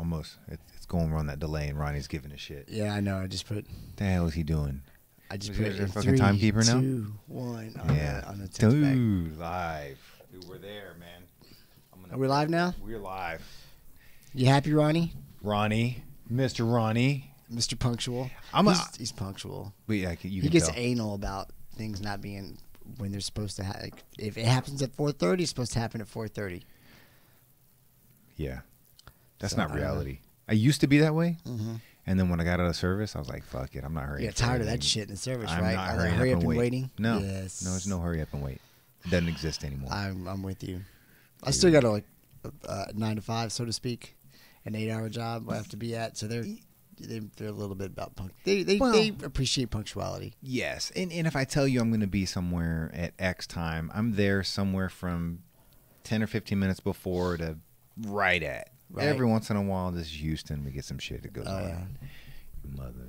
almost. It's going on that delay, and Ronnie's giving a shit. Yeah, I know. I just put. The hell is he doing? I just Was put he a it fucking 3, timekeeper now? 2, 1 on the text back. Dude, live. Dude, we're there, man. Are we live now? We're live. You happy, Ronnie? Ronnie, Mr. Ronnie, Mr. Punctual. He's punctual. But yeah, He gets anal about things not being when they're supposed to. Like, if it happens at 4:30, it's supposed to happen at 4:30. Yeah, that's not reality. I used to be that way, and then when I got out of service, I was like, "Fuck it, I'm not hurrying." You got tired of that shit in the service, I'm right? not All hurrying hurry up up and and wait. waiting. No, Yes. no, there's no hurry up and wait. It doesn't exist anymore. I'm with you. I still got a 9 to 5, so to speak, an 8-hour job I have to be at. So they're a little bit about they appreciate punctuality. Yes, and if I tell you I'm going to be somewhere at X time, I'm there somewhere from 10 or 15 minutes before to right at. Right. Every once in a while, this is Houston, we get some shit that goes on. Yeah. Mother.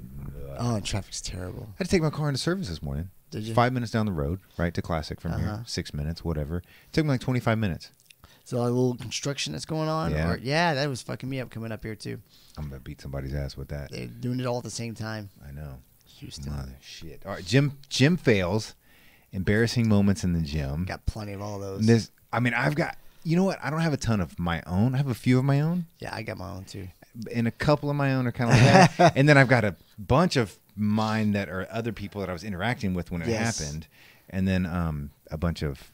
Oh, traffic's terrible. I had to take my car into service this morning. Did you? 5 minutes down the road, right to Classic from here. 6 minutes, whatever. It took me like 25 minutes. So a little construction that's going on? Yeah. That was fucking me up coming up here, too. I'm going to beat somebody's ass with that. They're doing it all at the same time. I know. Houston. Mother shit. All right, gym fails. Embarrassing moments in the gym. Got plenty of all those. I've got, you know what? I don't have a ton of my own. I have a few of my own. Yeah, I got my own, too. And a couple of my own are kind of like that. And then I've got a bunch of mine that are other people that I was interacting with when it happened. And then a bunch of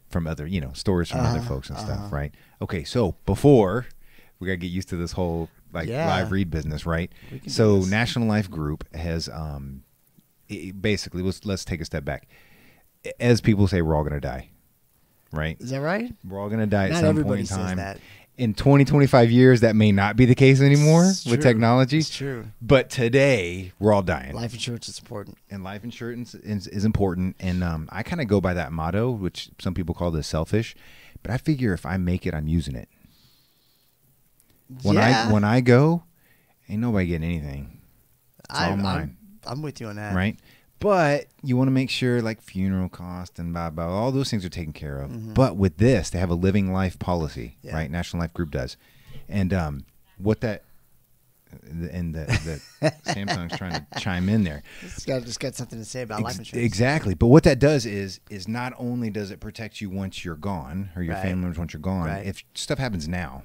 from other, stories from other folks and stuff, right? Okay, so before, we got to get used to this whole live read business, right? So National Life Group has basically, let's take a step back. As people say, we're all going to die, right? Is that right? We're all going to die Not at some everybody point in time. says that. In 20, 25 years, that may not be the case anymore with technology. It's true. But today, we're all dying. Life insurance is important. And life insurance is important. And I kind of go by that motto, which some people call this selfish. But I figure if I make it, I'm using it. When I go, ain't nobody getting anything. It's all mine. I'm with you on that. Right? But you want to make sure like funeral costs and blah, blah, all those things are taken care of. But with this, they have a living life policy, right? National Life Group does. And what that, and the Samsung's trying to chime in there. Just got something to say about life insurance. Exactly. But what that does is not only does it protect you once you're gone, or your family members once you're gone, if stuff happens now,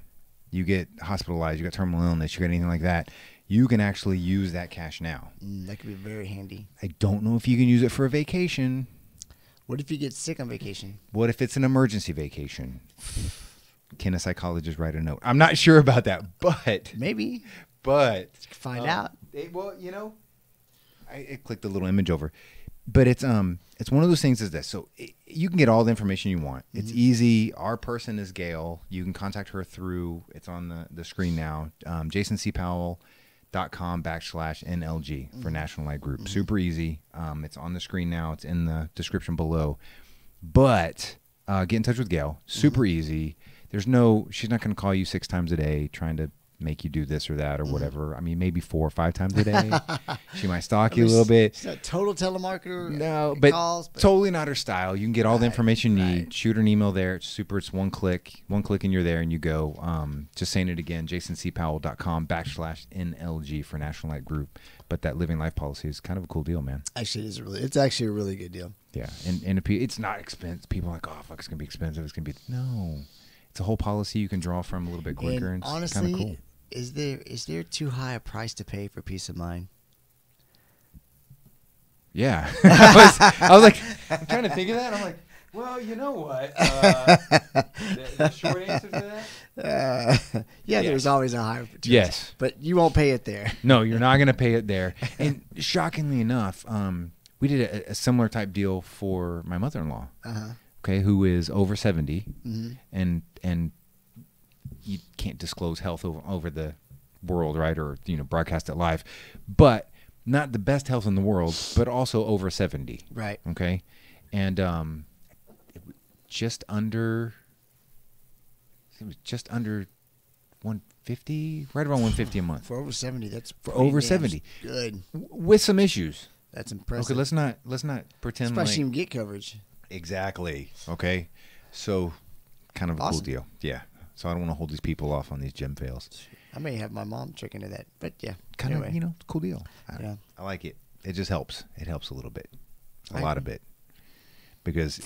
you get hospitalized, you got terminal illness, you got anything like that, you can actually use that cash now. That could be very handy. I don't know if you can use it for a vacation. What if you get sick on vacation? What if it's an emergency vacation? Can a psychologist write a note? I'm not sure about that, but maybe. But find out. I clicked a little image over, but it's one of those things. Is this so you can get all the information you want. It's easy. Our person is Gail. You can contact her through. It's on the screen now. JasonCPowell.com/NLG for National Life Group. Super easy. It's on the screen now. It's in the description below. But get in touch with Gail. Super easy. She's not going to call you 6 times a day trying to make you do this or that or whatever. I mean, maybe 4 or 5 times a day. She might stalk you a little bit. She's not a total telemarketer. No, but calls, totally not her style. You can get all the information you need. Shoot her an email there. It's super. It's one click and you're there and you go. Just saying it again, JasonCPowell.com/NLG for National Life Group. But that living life policy is kind of a cool deal, man. Actually, it's actually a really good deal. Yeah, and it's not expensive. People are like, oh, fuck, it's going to be expensive. It's going to be, no. It's a whole policy you can draw from a little bit quicker. And honestly, it's kind of cool. Is there too high a price to pay for peace of mind? Yeah. I was like, I'm trying to think of that. I'm like, well, you know what? The short answer to that? There's always a higher price. Yes. But you won't pay it there. No, you're not going to pay it there. And shockingly enough, we did a similar type deal for my mother-in-law. Okay, who is over 70, and you can't disclose health over the world, right? Or broadcast it live, but not the best health in the world, but also over 70, right? Okay, and just under 150, right around 150 a month for over 70. That's for over 70. Good with some issues. That's impressive. Okay, let's not pretend especially like, get coverage. Exactly. Okay. So kind of a cool deal. Yeah. So I don't want to hold these people off on these gym fails. I may have my mom trick into that, but yeah. Kind of, anyway. cool deal. I like it. It just helps. It helps a little bit. A lot of it. Because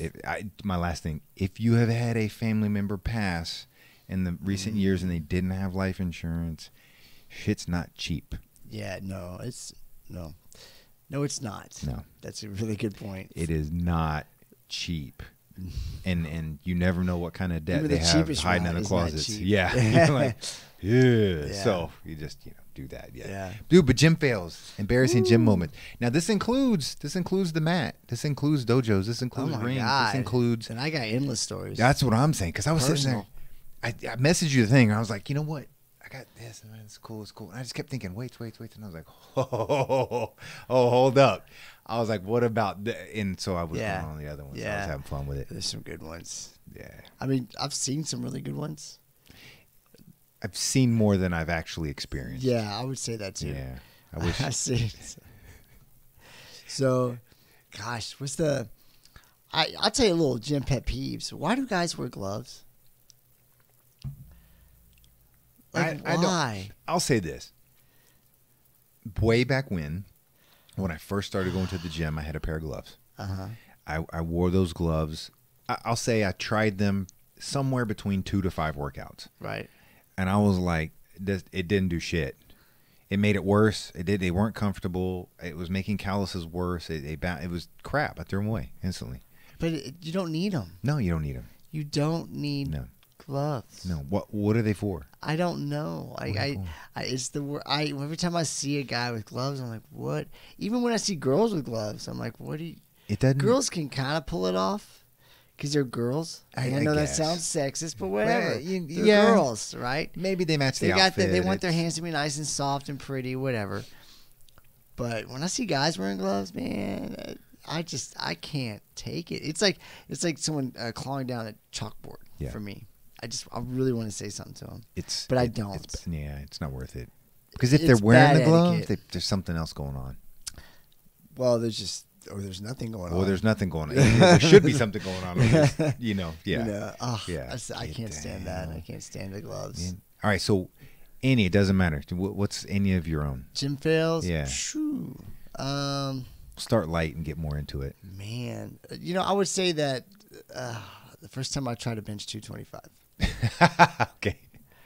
my last thing, if you have had a family member pass in the recent years and they didn't have life insurance, shit's not cheap. Yeah, no, it's not. No. That's a really good point. It is not cheap. And you never know what kind of debt Even they the have cheapest hiding in route the is not closets. cheap. Yeah. You're like, yeah. Yeah. So you just, do that. Yeah. Yeah. Dude, but gym fails, embarrassing gym moment. Now this includes the mat. This includes dojos. This includes rings. God. This includes. And I got endless stories. That's what I'm saying. Because I was sitting there. I messaged you the thing. And I was like, you know what? I got this. And it's cool. It's cool. And I just kept thinking, wait. And I was like, oh, hold up. I was like, what about that? And so I was going on the other ones. Yeah. I was having fun with it. There's some good ones. Yeah. I mean, I've seen some really good ones. I've seen more than I've actually experienced. Yeah, I would say that too. Yeah. I wish. I see. So, gosh, what's the... I'll tell you a little gym pet peeves. Why do guys wear gloves? Why? I'll say this. Way back when I first started going to the gym, I had a pair of gloves. Uh-huh. I wore those gloves. I'll say I tried them somewhere between 2 to 5 workouts. Right. And I was like, it didn't do shit. It made it worse. They weren't comfortable. It was making calluses worse. It was crap. I threw them away instantly. But you don't need them. No, you don't need them. You don't need gloves. No. What are they for? I don't know. It's the word. Every time I see a guy with gloves, I'm like, what? Even when I see girls with gloves, I'm like, what do you? It doesn't. Girls can kind of pull it off because they're girls. I know that sounds sexist, but whatever. They're girls, right? Maybe they match the outfit. They want their hands to be nice and soft and pretty, whatever. But when I see guys wearing gloves, man, I can't take it. It's like someone clawing down a chalkboard for me. I really want to say something to them, but I don't. It's not worth it. Because if they're wearing the gloves, there's something else going on. Well, there's nothing going on. Well, there's nothing going on. There should be something going on. I can't stand that. I can't stand the gloves. Yeah. All right, so it doesn't matter. What's any of your own? Gym fails? Yeah. Shoo. Start light and get more into it. Man, I would say that the first time I tried to bench 225. Okay.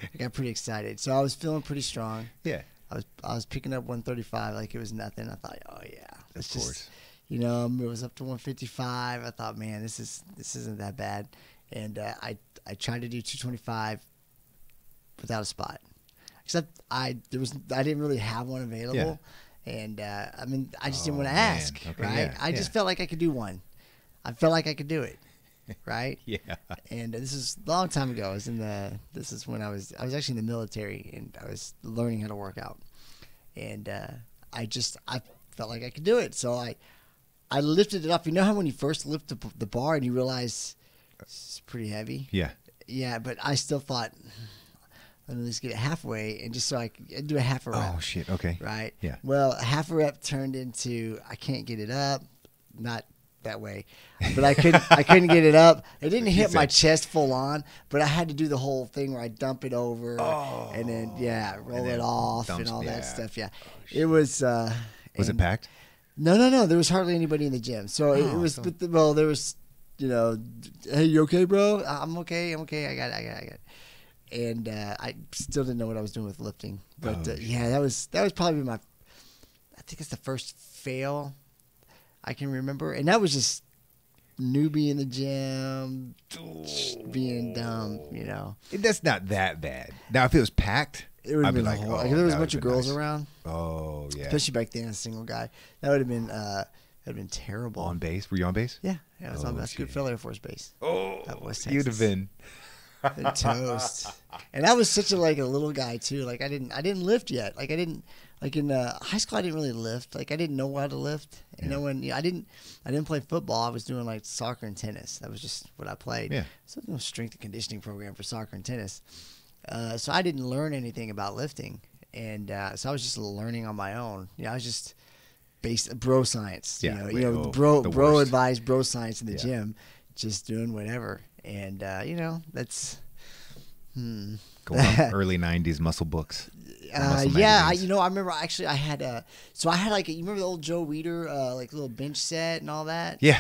I got pretty excited. So I was feeling pretty strong. Yeah. I was picking up 135 like it was nothing. I thought, oh yeah. Of course. It was up to 155. I thought, man, this isn't that bad. And I tried to do 225 without a spot. Except I didn't really have one available. Yeah. And I just didn't want to ask, okay, right? Yeah, I just felt like I could do one. I felt like I could do it. Right? Yeah. And this is a long time ago. This is when I was actually in the military and I was learning how to work out. And I felt like I could do it. So I lifted it up. You know how when you first lift the bar and you realize it's pretty heavy? Yeah. Yeah, but I still thought, let me at least get it halfway and just so I could do a half a rep. Oh, shit. Okay. Right? Yeah. Well, a half a rep turned into I can't get it up. Not that way, but I couldn't get it up. It didn't hit my chest full on, but I had to do the whole thing where I dump it over and then roll it off and all that stuff. Yeah, it was. Was it packed? No. There was hardly anybody in the gym, so it was. But there was, hey, you okay, bro? I'm okay. I got it. And I still didn't know what I was doing with lifting, but that was probably I think it's the first fail I can remember, and that was just newbie in the gym, being dumb, That's not that bad. Now, if it was packed, it would have been like, if there was a bunch of girls around. Oh yeah, especially back then, a single guy, that would have been terrible. On base? Were you on base? Yeah, I was on base. Goodfellow Air Force Base. Oh, you'd have been toast. And I was such a little guy too. Like I didn't lift yet. Like I didn't. Like in high school, I didn't really lift. Like I didn't know how to lift. When I didn't play football. I was doing like soccer and tennis. That was just what I played. Yeah. So no strength and conditioning program for soccer and tennis. So I didn't learn anything about lifting, and so I was just learning on my own. I was just bro science. Yeah. Bro advised bro science in the gym, just doing whatever. And Go on, early '90s muscle books. Yeah, I remember actually I had like you remember the old Joe Weider like little bench set and all that. Yeah.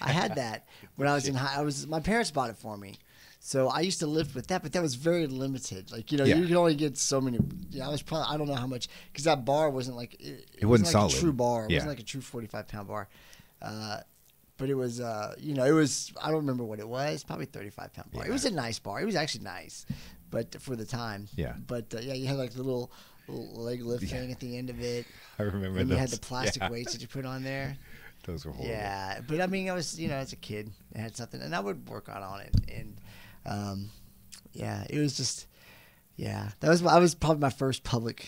I had that when I was my parents bought it for me, so I used to lift with that, but that was very limited. Like you could only get so many. I was probably I don't know how much because that bar wasn't like it wasn't like solid. A true bar. It wasn't like a true 45-pound bar. But it was, it was, I don't remember what it was, probably 35-pound bar. Yeah. It was a nice bar. It was actually nice, but for the time. Yeah. But, you had like the little leg lift thing at the end of it. I remember and those. you had the plastic weights that you put on there. Those were horrible. Yeah. But, I mean, I was, as a kid, I had something, and I would work on it. And, it was just, I was probably my first public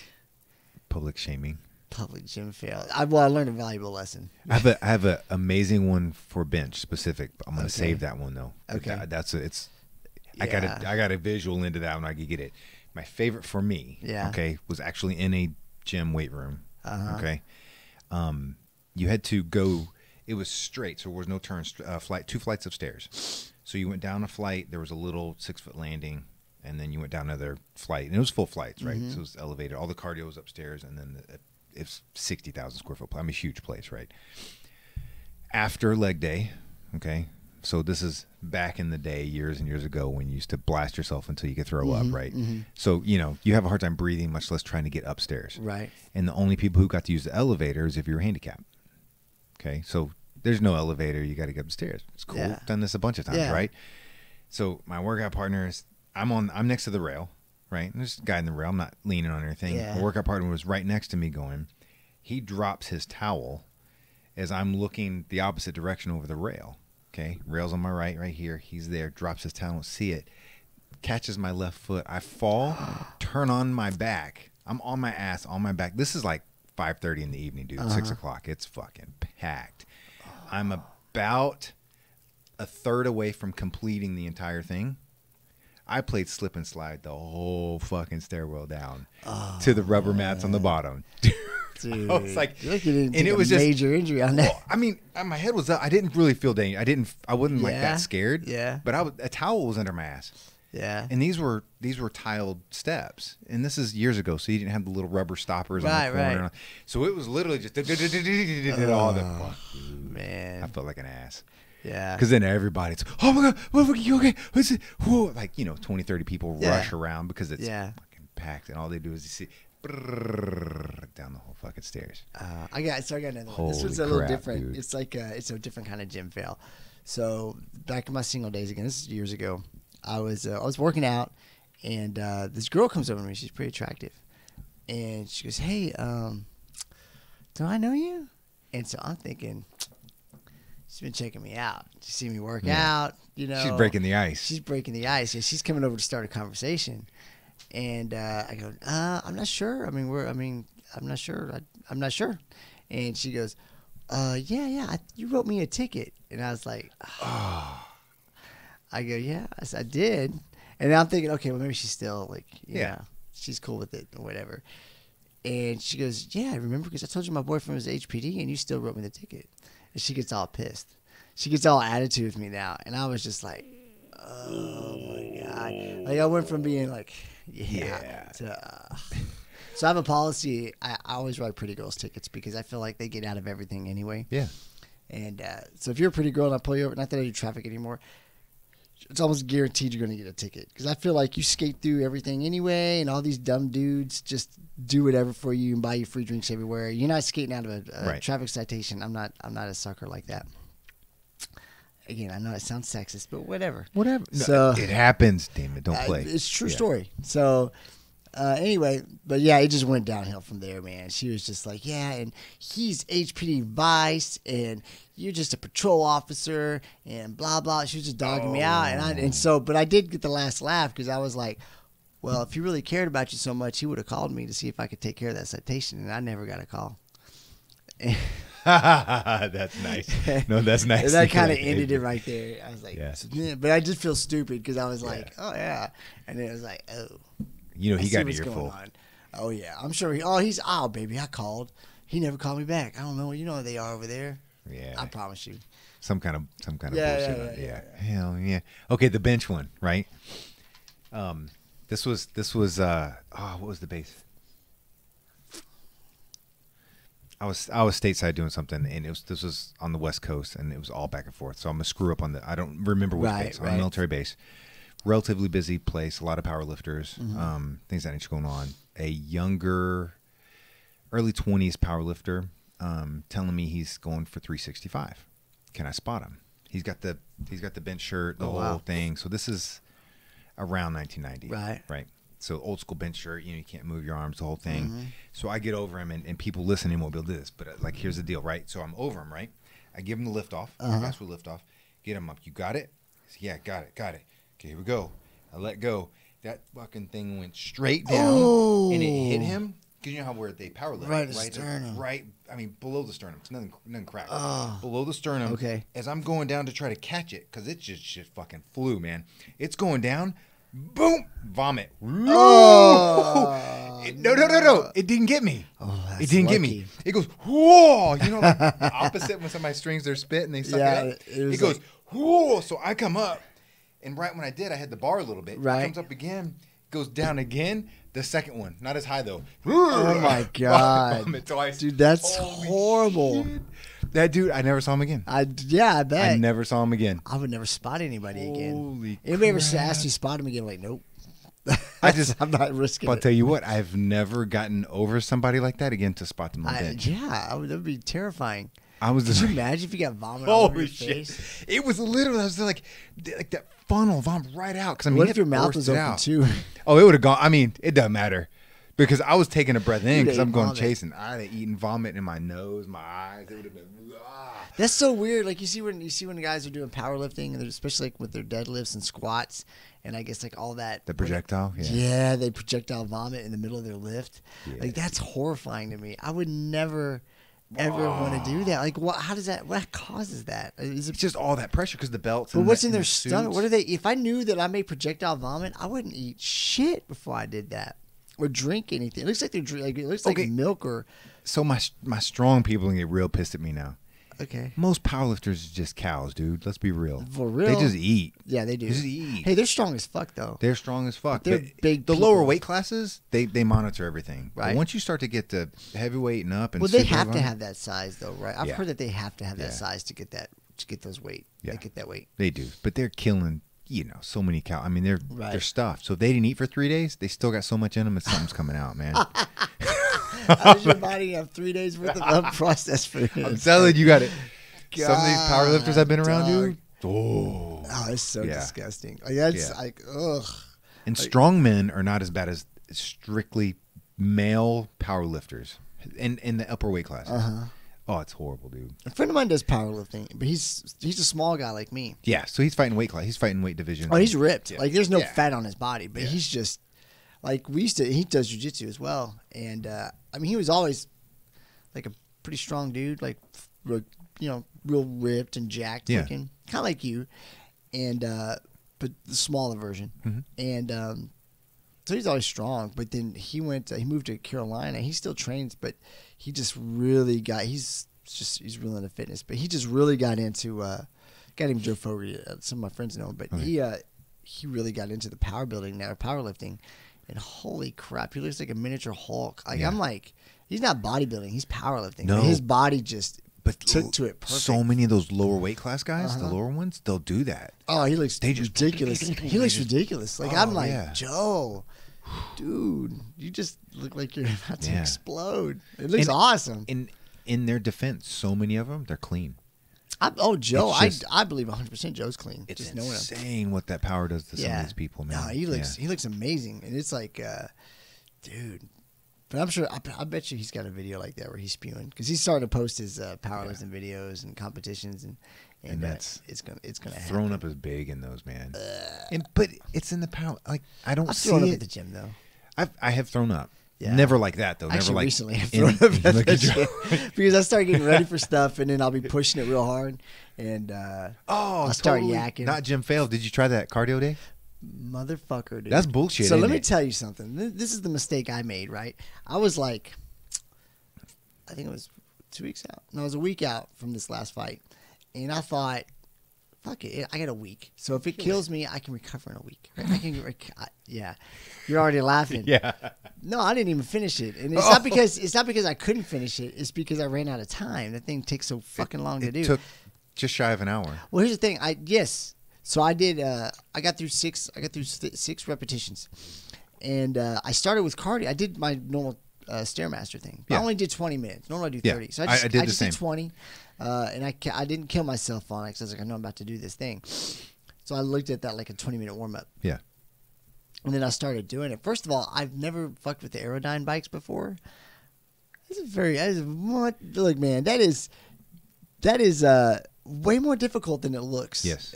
shaming. Public gym fail. I learned a valuable lesson. I have an amazing one for bench specific. But I'm going to save that one though. Okay. I got a visual into that one. I could get it. My favorite for me. Yeah. Okay. Was actually in a gym weight room. Uh-huh. Okay. You had to go. It was straight, so there was no turns. 2 flights of stairs. So you went down a flight. There was a little 6-foot landing. And then you went down another flight, and it was full flights, right? Mm-hmm. So it was elevated. All the cardio was upstairs, and then it's 60,000 square foot. I mean, huge place, right? After leg day, okay. So this is back in the day, years and years ago, when you used to blast yourself until you could throw up, right? Mm-hmm. So you have a hard time breathing, much less trying to get upstairs, right? And the only people who got to use the elevator is if you were handicapped. Okay, so there's no elevator. You got to get upstairs. It's cool. Yeah. Done this a bunch of times, right? So my workout partner is. I'm next to the rail, right? And there's a guy in the rail. I'm not leaning on anything. Yeah. My workout partner was right next to me going. He drops his towel as I'm looking the opposite direction over the rail. Okay, rail's on my right here. He's there, drops his towel, see it, catches my left foot. I fall, turn on my back. I'm on my ass, on my back. This is like 5:30 in the evening, dude. 6 o'clock. It's fucking packed. I'm about a third away from completing the entire thing. I played slip and slide the whole fucking stairwell down to the rubber mats on the bottom. Dude, I was like, and it was just major injury on that. Well, I mean, my head was up. I didn't really feel danger. I wasn't like that scared. Yeah. But a towel was under my ass. Yeah. And these were tiled steps, and this is years ago, so you didn't have the little rubber stoppers on the corner. Right. So it was literally just all the fuck. Man, I felt like an ass. Yeah. Because then everybody's, oh my God, what, you okay? What's it? Whoa. Like, 20, 30 people rush around because it's fucking packed, and all they do is you see down the whole fucking stairs. I got another one. This one's a little different. Dude. It's like it's a different kind of gym fail. So back in my single days again, this is years ago, I was working out, and this girl comes over to me. She's pretty attractive, and she goes, "Hey, do I know you?" And so I'm thinking, she's been checking me out. She see me work out, She's breaking the ice. She's breaking the ice. Yeah, she's coming over to start a conversation. And I go, I'm not sure. I'm not sure. I'm not sure. And she goes, you wrote me a ticket. And I was like, oh. I go, yeah, I did. And I'm thinking, okay, well, maybe she's still like, she's cool with it or whatever. And she goes, yeah, I remember because I told you my boyfriend was HPD and you still wrote me the ticket. And she gets all pissed. She gets all attitude with me now. And I was just like, oh my God. Like I went from being like, to, so I have a policy. I always write pretty girls tickets because I feel like they get out of everything anyway. Yeah. And so if you're a pretty girl and I pull you over, not that I do traffic anymore, it's almost guaranteed you're going to get a ticket because I feel like you skate through everything anyway, and all these dumb dudes just do whatever for you and buy you free drinks everywhere. You're not skating out of a traffic citation. I'm not a sucker like that. Again, I know it sounds sexist, but whatever. Whatever. So it happens. Damn it, don't play. It's a true story. So anyway, but yeah, it just went downhill from there, man. She was just like, yeah, and he's HPD Vice, and you're just a patrol officer, and blah blah. She was just dogging me out, but I did get the last laugh because I was like, well, if he really cared about you so much, he would have called me to see if I could take care of that citation, and I never got a call. That's nice. No, that's nice. And that kind of ended it right there. I was like, yes. But I just feel stupid because I was like, oh yeah, and then it was like, oh. He got an earful. Oh yeah, I'm sure. Baby, I called. He never called me back. I don't know. You know how they are over there. Yeah, I promise you. Some kind of bullshit. Yeah. Hell yeah. Okay, the bench one, right? This was what was the base? I was stateside doing something, and this was on the West Coast, and it was all back and forth. So I'm gonna screw up on I don't remember which base. On a military base, relatively busy place, a lot of power lifters, things that nature going on. A younger, early 20s power lifter, telling me he's going for 365. Can I spot him? He's got the bench shirt, the whole thing. So this is around 1990, right. So old school bench shirt, you can't move your arms, the whole thing. So I get over him, and people listening won't be able to do this, but like, here's the deal, right? So I'm over him, right? I give him the lift off, the lift off, get him up. You got it? Yeah, got it. Okay, here we go. I let go. That fucking thing went straight down, and it hit him. Because you know how where they power lift, right? Sternum. Right, I mean, below the sternum. It's nothing cracked. Below the sternum. Okay. As I'm going down to try to catch it, because it just shit fucking flew, man. It's going down. Boom! Vomit. Oh! No. It didn't get me. Oh, that's it didn't lucky. Get me. It goes, whoa! You know, like the opposite when somebody strings their spit and they suck it up? It goes, like, whoa! So I come up, and right when I did, I had the bar a little bit. Right. It comes up again, goes down again. The second one, not as high though. Oh my God. Vomit twice. Dude, that's horrible. Shit. That dude, I never saw him again. I bet. I never saw him again. I would never spot anybody again. Holy Anybody crap. ever asked you to spot him again? Like, nope. I'm not risking it. I'll tell you what, I've never gotten over somebody like that again to spot them on the bench. Yeah, that would be terrifying. Could you imagine if you got vomit all over your face? It was literally, I was like that funnel vomit right out. Because I mean, what if your mouth was open too? Oh, it would have gone. I mean, it doesn't matter. Because I was taking a breath in because I'm going chasing. I'd have eaten vomit in my nose, my eyes. It would have been. That's so weird. Like you see when guys are doing powerlifting, and especially like with their deadlifts and squats, and I guess like all that. The projectile. Yeah, they projectile vomit in the middle of their lift. Yeah. Like that's horrifying to me. I would never ever want to do that. Like what? How does that? What causes that? Is it it's just all that pressure because the belts. But what's in their stomach? What are they? If I knew that I made projectile vomit, I wouldn't eat shit before I did that. Or drink anything. It looks like they're like it looks like milk or. So my strong people can get real pissed at me now. Okay. Most powerlifters are just cows, dude. Let's be real. For real. They just eat. Yeah, they do. They just eat. Hey, they're strong as fuck though. They're strong as fuck. They're big. The lower weight classes, they monitor everything. Right. But once you start to get to heavyweight and up, and they have to have that size though, right? I've heard that they have to have that Yeah. size to get those weight. Yeah. They get that weight. They do, but they're killing. So many cows. I mean, they're stuffed. So if they didn't eat for 3 days, they still got so much in them, and something's coming out, man. How does your body have 3 days worth of unprocessed food? I'm telling you, got it. Some of these powerlifters I've been around, dude. Oh, it's so disgusting. Like that's like ugh. And strong men are not as bad as strictly male powerlifters in the upper weight classes. Oh, it's horrible, dude. A friend of mine does powerlifting, but he's a small guy like me. Yeah, so he's fighting weight class. He's fighting weight division. Oh, he's ripped. Yeah. Like there's no fat on his body, but he's just like he does jiu-jitsu as well. And I mean, he was always like a pretty strong dude, like real ripped and jacked looking, kind of like you, and but the smaller version. And so he's always strong. But then he moved to Carolina. He still trains, but he just really he's real into fitness. But he just really got into got him Joe Fogarty. Some of my friends know him, but he really got into the powerlifting, and holy crap, he looks like a miniature Hulk. Like I'm like, he's not bodybuilding, he's powerlifting. No. His body just took to it perfect. So many of those lower weight class guys, the lower ones, they'll do that. Oh, he looks ridiculous. He looks ridiculous. Like I'm like, Joe, dude, you just look like you're about to explode. It looks awesome. In their defense, so many of them, they're clean. Joe, I believe 100% Joe's clean. It's just insane what that power does to some of these people, man. No, he looks amazing, and it's like, dude. But I'm sure, I bet you he's got a video like that where he's spewing, because he's starting to post his powerlifting videos and competitions, and that's it's gonna happen. Thrown up is big in those, man. But it's in the power. Like I don't see thrown it up at the gym though. I have thrown up. Yeah. Never like that though. Actually, never like recently I've thrown up at the gym because I start getting ready for stuff, and then I'll be pushing it real hard, and I'll start yakking. Not Jim failed. Did you try that cardio day? Motherfucker, dude. That's bullshit. So let me tell you something. This is the mistake I made, right? I was like, I think it was 2 weeks out. No, it was a week out from this last fight. And I thought, fuck it. I got a week. So if it kills me, I can recover in a week. Right? I can. Yeah, you're already laughing. Yeah. No, I didn't even finish it, and it's not because I couldn't finish it. It's because I ran out of time. That thing takes so fucking long to do. It took just shy of an hour. Well, here's the thing. So I did. I got through six repetitions, and I started with cardio. I did my normal Stairmaster thing. I only did 20 minutes. Normally I do 30. So I did the same. Did 20, and I didn't kill myself on it because I was like, I know I'm about to do this thing. So I looked at that like a 20-minute warm up. Yeah. And then I started doing it. First of all, I've never fucked with the Aerodyne bikes before. Look, man, that is way more difficult than it looks. Yes.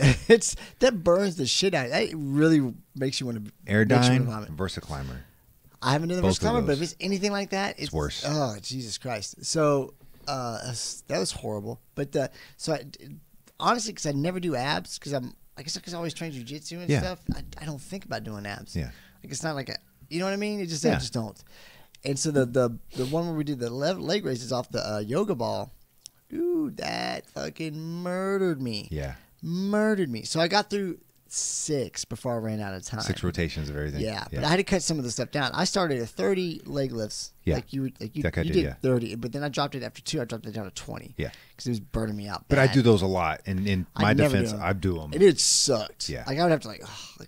That burns the shit out. That really makes you want to Aerodyne, Versaclimber. I haven't done the Versaclimber, but if it's anything like that, it's worse. Oh, Jesus Christ. So that was horrible. But honestly, because I never do abs, because I guess because I always train jiu-jitsu and stuff, I don't think about doing abs. Yeah. Like it's not like you know what I mean? I just don't. And so the one where we did the leg raises off the yoga ball, dude, that fucking murdered me. Yeah. Murdered me. So I got through 6 before I ran out of time. 6 rotations of everything. Yeah, but I had to cut some of the stuff down. I started at 30 leg lifts. Yeah. You did 30, but then I dropped it after 2. I dropped it down to 20. Yeah. Because it was burning me out. But I do those a lot. And in my defense, I do them. And it sucked. Yeah. Like I would have to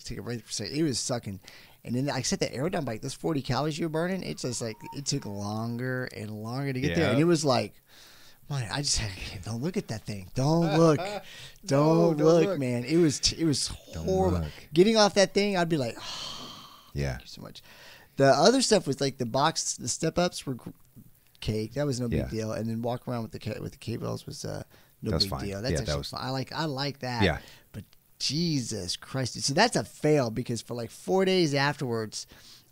take a break for a second. It was sucking. And then I said the Aerodyne bike, those 40 calories you were burning, it's just like it took longer and longer to get there. And it was like, man, I just had don't look at that thing. Don't look. Don't look, man. It was horrible. Getting off that thing, I'd be like, yeah. Thank you so much. The other stuff was like the step ups were cake. That was no big deal. And then walk around with the K-bells was no big deal. That's actually fun. I like that. Yeah. But Jesus Christ. So that's a fail because for like 4 days afterwards,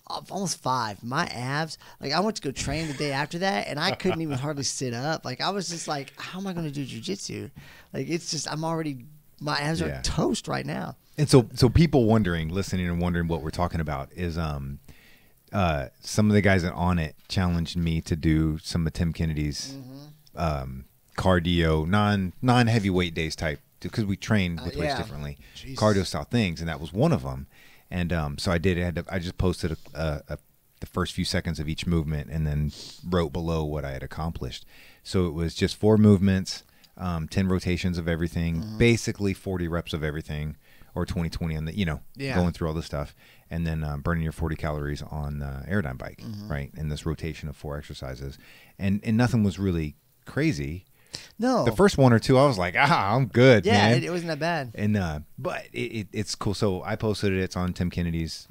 almost 5, my abs, like I went to go train the day after that and I couldn't even hardly sit up. Like I was just like, how am I going to do jiu-jitsu? Like it's just, my abs are toast right now. And so people listening and wondering what we're talking about is some of the guys that on it challenged me to do some of Tim Kennedy's cardio, non-heavyweight days type, because we train with weights differently, cardio style things, and that was one of them. And so I did. I just posted the first few seconds of each movement, and then wrote below what I had accomplished. So it was just 4 movements, 10 rotations of everything, basically 40 reps of everything, or 20 on the going through all this stuff, and then burning your 40 calories on the Aerodyne bike, right? And this rotation of 4 exercises, and nothing was really crazy. No, the first 1 or 2, I was like, I'm good, man. Yeah, it wasn't that bad. And but it's cool. So I posted it. It's on Tim Kennedy's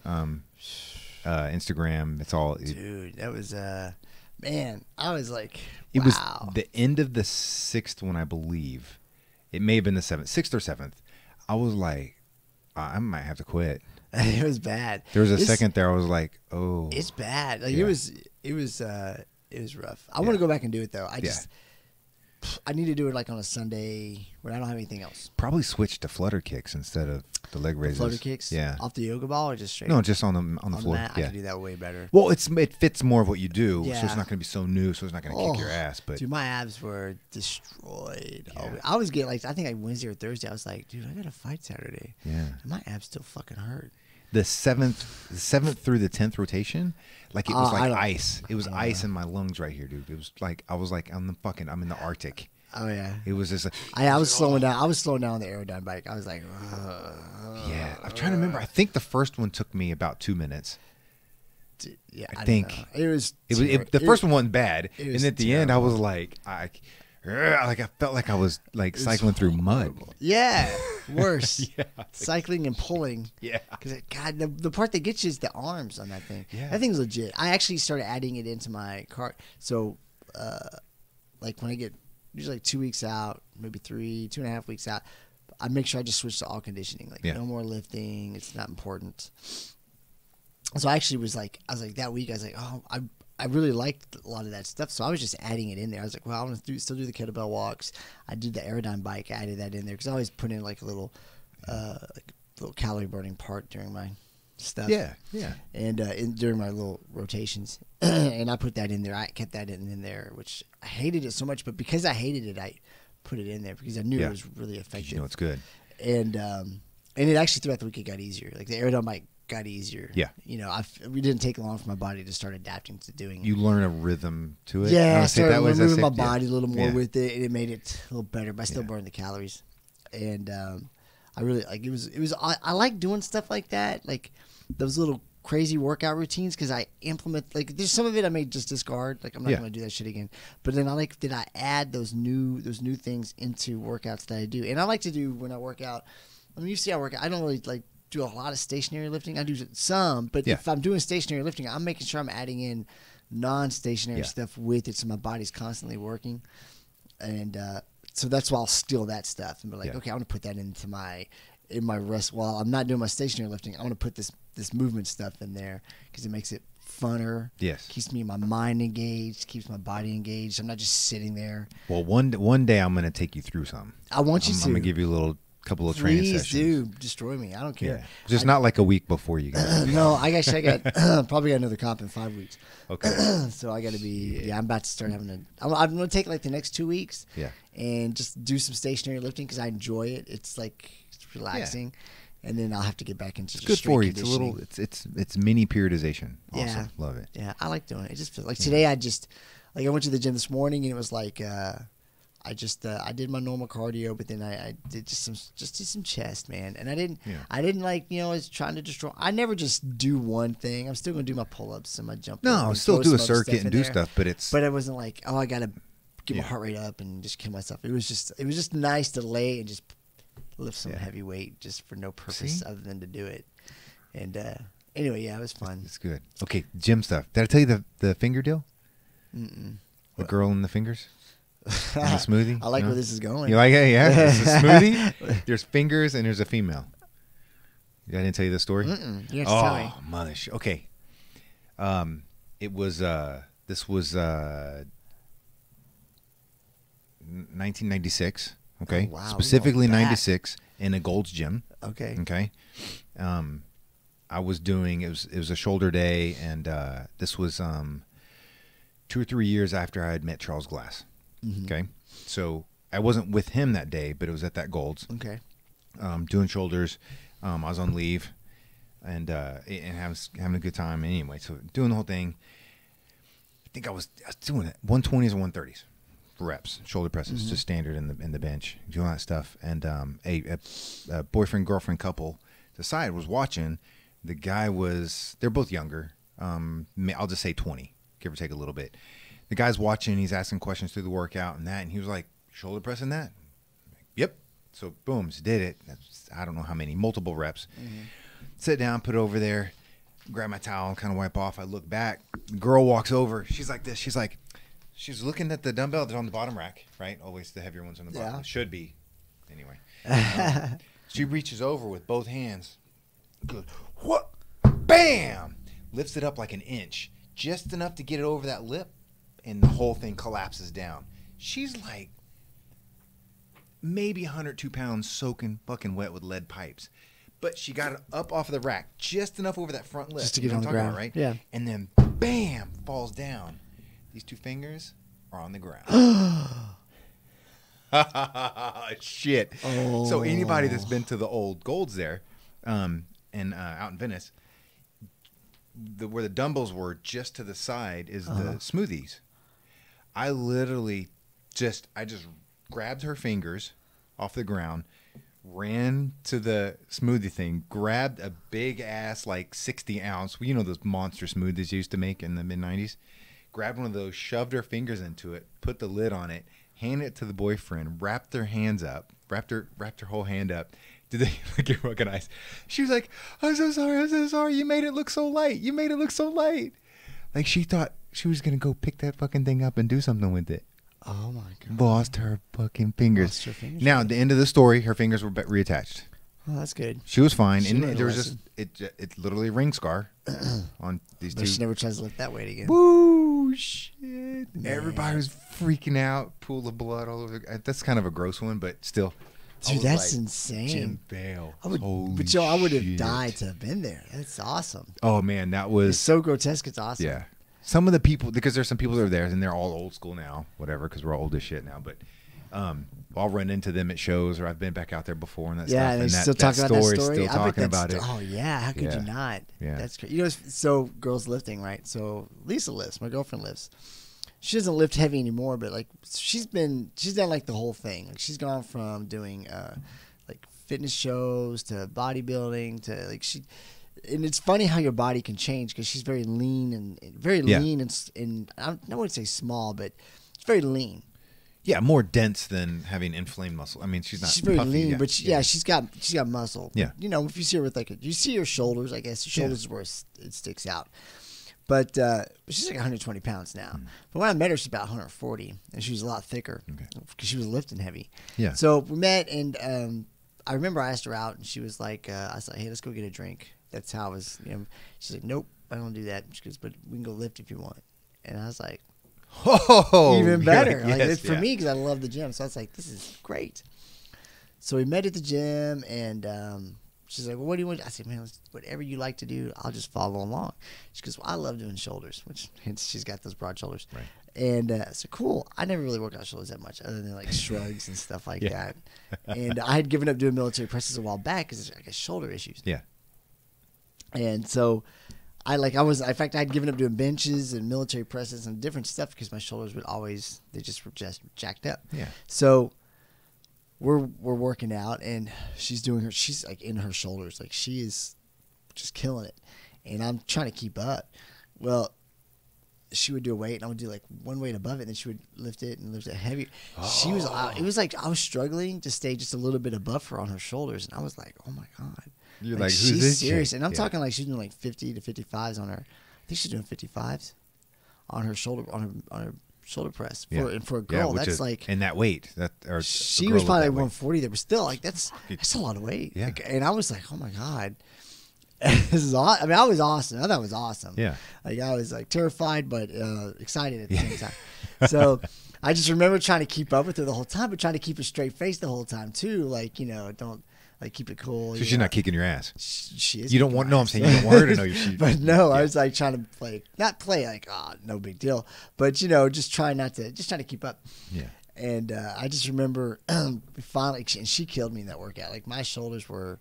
Instagram. It's all. Dude, that was man. I was like, it wow. was the end of the 6th one, I believe. It may have been the 6th or 7th. I was like, I might have to quit. It was bad. There was a second there. I was like, oh, it's bad. Like it was rough. I want to go back and do it though. I need to do it like on a Sunday when I don't have anything else. Probably switch to flutter kicks instead of the leg raises. Flutter kicks? Yeah. Off the yoga ball or just straight? No, just on the floor. Mat, I can do that way better. Well, it fits more of what you do, so it's not going to be so new, so it's not going to kick your ass. But dude, my abs were destroyed. Yeah. I was getting like, I think like Wednesday or Thursday, I was like, dude, I got to fight Saturday. Yeah. And my abs still fucking hurt. The 7th through the 10th rotation, like it was like ice. It was ice in my lungs right here, dude. It was like I was like I'm in the Arctic. Oh yeah. It was just. I was slowing down. I was slowing down on the Aerodyne bike. I was like, yeah. I'm trying to remember. I think the first one took me about 2 minutes. Yeah, I think the first one wasn't bad, and at the end I was like, I felt like I was like cycling through mud. Yeah, worse. Yeah, cycling and pulling. Yeah, because God, the part that gets you is the arms on that thing. Yeah, that thing's legit. I actually started adding it into my cart. So, like when I get usually like 2 weeks out, maybe 2.5 weeks out, I make sure I just switch to all conditioning. Like no more lifting. It's not important. So I actually was like, that week I was like, oh, I really liked a lot of that stuff, so I was just adding it in there. I was like, well, I want to still do the kettlebell walks. I did the Aerodyne bike. I added that in there because I always put in like a little calorie burning part during my stuff. Yeah. And during my little rotations, and I put that in there. I kept that in there, which I hated it so much, but because I hated it, I put it in there because I knew it was really effective. You know it's good. And it actually throughout the week it got easier. Like the aerodome bike got easier. Yeah. You know, we didn't take long for my body to start adapting to doing it. You learn a rhythm to it. Yeah, I started moving my yeah. body a little more with it, and it made it a little better. But I still burned the calories, and I really like it. Was I like doing stuff like that, like those little crazy workout routines, because I implement like there's some of it I may just discard. Like I'm not going to do that shit again. But then I like that I add those new things into workouts that I do, and I like to do when I work out. I mean, you see, I work out. I don't really like do a lot of stationary lifting. I do some, but if I'm doing stationary lifting, I'm making sure I'm adding in non-stationary stuff with it, so my body's constantly working. And so that's why I'll steal that stuff and be like, okay, I want to put that into in my rest while I'm not doing my stationary lifting. I want to put this movement stuff in there because it makes it funner. Yes, keeps my mind engaged, keeps my body engaged. I'm not just sitting there. Well, one day I'm going to take you through some. I want you to. I'm going to give you a couple of training sessions. Please do destroy me. I don't care. Yeah. Just not like a week before you go. No, I got probably got another comp in 5 weeks. Okay. So I got to be. Yeah, I'm about to start having I'm going to take like the next 2 weeks. Yeah. And just do some stationary lifting because I enjoy it. It's like it's relaxing. Yeah. And then I'll have to get back into. It's good for you. It's a little. It's mini periodization. Awesome. Yeah. Love it. Yeah, I like doing it. It just feels like today I went to the gym this morning and it was like. I did my normal cardio, but then I did just some chest, man. And I didn't like, I was trying to destroy. I never just do one thing. I'm still gonna do my pull-ups and my jump. No, I'll still do a circuit and do stuff, but it wasn't like, oh, I gotta get my heart rate up and just kill myself. It was just nice to lay and just lift some heavy weight just for no purpose other than to do it. And anyway, yeah, it was fun. It's good. Okay, gym stuff. Did I tell you the finger deal? Mm-mm. The girl in the fingers. And the smoothie. I like where this is going. You like it? Yeah. It's a smoothie. There's fingers and there's a female. I didn't tell you the story. Mm-mm. You have to tell me. Mother. Okay. It was. This was 1996. Okay. Oh, wow. Specifically 96 in a Gold's Gym. Okay. Okay. I was doing. It was a shoulder day, and this was 2 or 3 years after I had met Charles Glass. Mm-hmm. Okay, so I wasn't with him that day, but it was at that Gold's. Okay, doing shoulders. I was on leave, and having a good time. Anyway, so doing the whole thing. I think I was doing it 120s and 130s reps, shoulder presses, just standard in the bench, doing that stuff. And a boyfriend girlfriend couple decided was watching. The guy they're both younger. I'll just say 20, give or take a little bit. The guy's watching, he's asking questions through the workout and that, and he was like, shoulder pressing that? Like, yep. So, boom, just did it. I don't know how many, multiple reps. Mm-hmm. Sit down, put it over there, grab my towel, kind of wipe off. I look back. The girl walks over. She's like this. She's looking at the dumbbell that's on the bottom rack, right? Always the heavier ones on the bottom. Yeah. It should be. Anyway. She reaches over with both hands. Goes, what? Bam! Lifts it up like an inch. Just enough to get it over that lip. And the whole thing collapses down. She's like maybe 102 pounds soaking fucking wet with lead pipes. But she got it up off of the rack just enough over that front lip. Just to get on the ground. Right? Yeah. And then bam, falls down. These 2 fingers are on the ground. Shit. Oh. So anybody that's been to the old Golds there and out in Venice, where the dumbbells were just to the side is the smoothies. I literally just grabbed her fingers off the ground, ran to the smoothie thing, grabbed a big ass like 60 ounce, you know those monster smoothies you used to make in the mid 90s, grabbed one of those, shoved her fingers into it, put the lid on it, handed it to the boyfriend, wrapped her hands up, wrapped her whole hand up. Did they look at fucking eyes? She was like, I'm so sorry. You made it look so light. Like she thought she was going to go pick that fucking thing up and do something with it. Oh my God. Lost her fucking fingers. Now, at the end of the story, her fingers were reattached. Oh, that's good. She was fine. And there was just, it literally a ring scar on these but 2. she never tries to lift that weight again. Woo, shit. Man. Everybody was freaking out. Pool of blood all over. That's kind of a gross one, but still. Dude, that's insane. Jim Bale. I would have died to have been there. That's awesome. Oh, man, that was. It's so grotesque. It's awesome. Yeah. Some of the people, because there's some people that are there, and they're all old school now, whatever, because we're all old as shit now. But I'll run into them at shows, or I've been back out there before and that yeah, stuff. And that, still talking about that story. Still talking about it. Oh yeah, how could you not? Yeah, that's great. You know, so girls lifting, right? So Lisa lifts. My girlfriend lifts. She doesn't lift heavy anymore, but like she's done like the whole thing. Like she's gone from doing like fitness shows to bodybuilding to like and it's funny how your body can change because she's very lean and lean and I wouldn't say small, but it's very lean. Yeah, more dense than having inflamed muscle. I mean, she's very puffy, lean, but she's got muscle. Yeah, you know, if you see her with you see her shoulders. I guess her shoulders is where it sticks out. But she's like 120 pounds now. But when I met her, she's about 140, and she was a lot thicker because she was lifting heavy. Yeah. So we met, and I remember I asked her out, and she was like, I was like, hey, let's go get a drink. That's how I was. You know, she's like, nope, I don't do that. She goes, but we can go lift if you want. And I was like, oh, even better. Like, yes, for me, because I love the gym. So I was like, this is great. So we met at the gym, and she's like, well, what do you want? I said, man, whatever you like to do, I'll just follow along. She goes, well, I love doing shoulders, which hence she's got those broad shoulders. Right. And I said, cool. I never really worked out shoulders that much other than like shrugs and stuff like that. And I had given up doing military presses a while back because I got shoulder issues. Yeah. And so in fact, I had given up doing benches and military presses and different stuff because my shoulders they just were just jacked up. Yeah. So we're working out, and she's like in her shoulders, like she is just killing it, and I'm trying to keep up. Well, she would do a weight, and I would do like one weight above it, and then she would lift it and lift it heavy. Oh. It was like I was struggling to stay just a little bit above her on her shoulders, and I was like, oh my god, you're like she's who's this serious? chick? And I'm talking like she's doing like 50 to 55s on her. I think she's doing 55s on her shoulder shoulder press for a girl. That's like, and that weight she was probably like 140 there, but still like that's a lot of weight. Yeah. Like, and I was like, oh my god, this is awesome. I mean, I was awesome. I thought it was awesome. Yeah. Like I was like terrified but excited at the same time. So I just remember trying to keep up with her the whole time, but trying to keep a straight face the whole time too. Like, you know, don't like keep it cool. So she's not kicking your ass. She is. You don't want. No, I'm saying you don't want her to know you're. But no, I was like trying to not play like no big deal, but you know, just trying to keep up. Yeah. And I just remember finally, and she killed me in that workout. Like my shoulders were.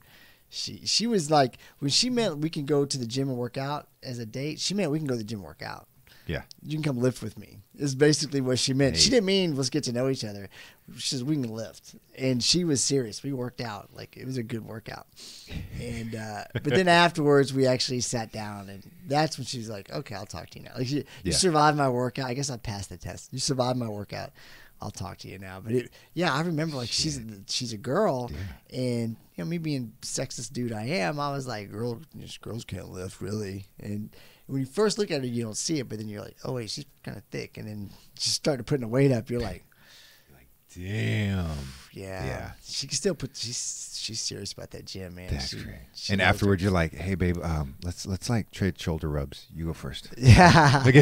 She was like, when she meant we can go to the gym and work out as a date, she meant we can go to the gym and work out. Yeah. You can come lift with me is basically what she meant. Hey. She didn't mean let's get to know each other. She says we can lift. And she was serious. We worked out. Like it was a good workout. And but then afterwards we actually sat down, and that's when she was like, okay, I'll talk to you now. Like you survived my workout. I guess I passed the test. You survived my workout. I'll talk to you now. But I remember like she's a girl, and you know, me being sexist dude I am, I was like, girls can't lift really. And when you first look at her, you don't see it, but then you're like, oh wait, she's kind of thick. And then she started putting the weight up. You're like, damn. Yeah. She can still she's serious about that gym, man. That's great. And afterwards, you're like, hey babe, let's like trade shoulder rubs. You go first. Yeah. Like,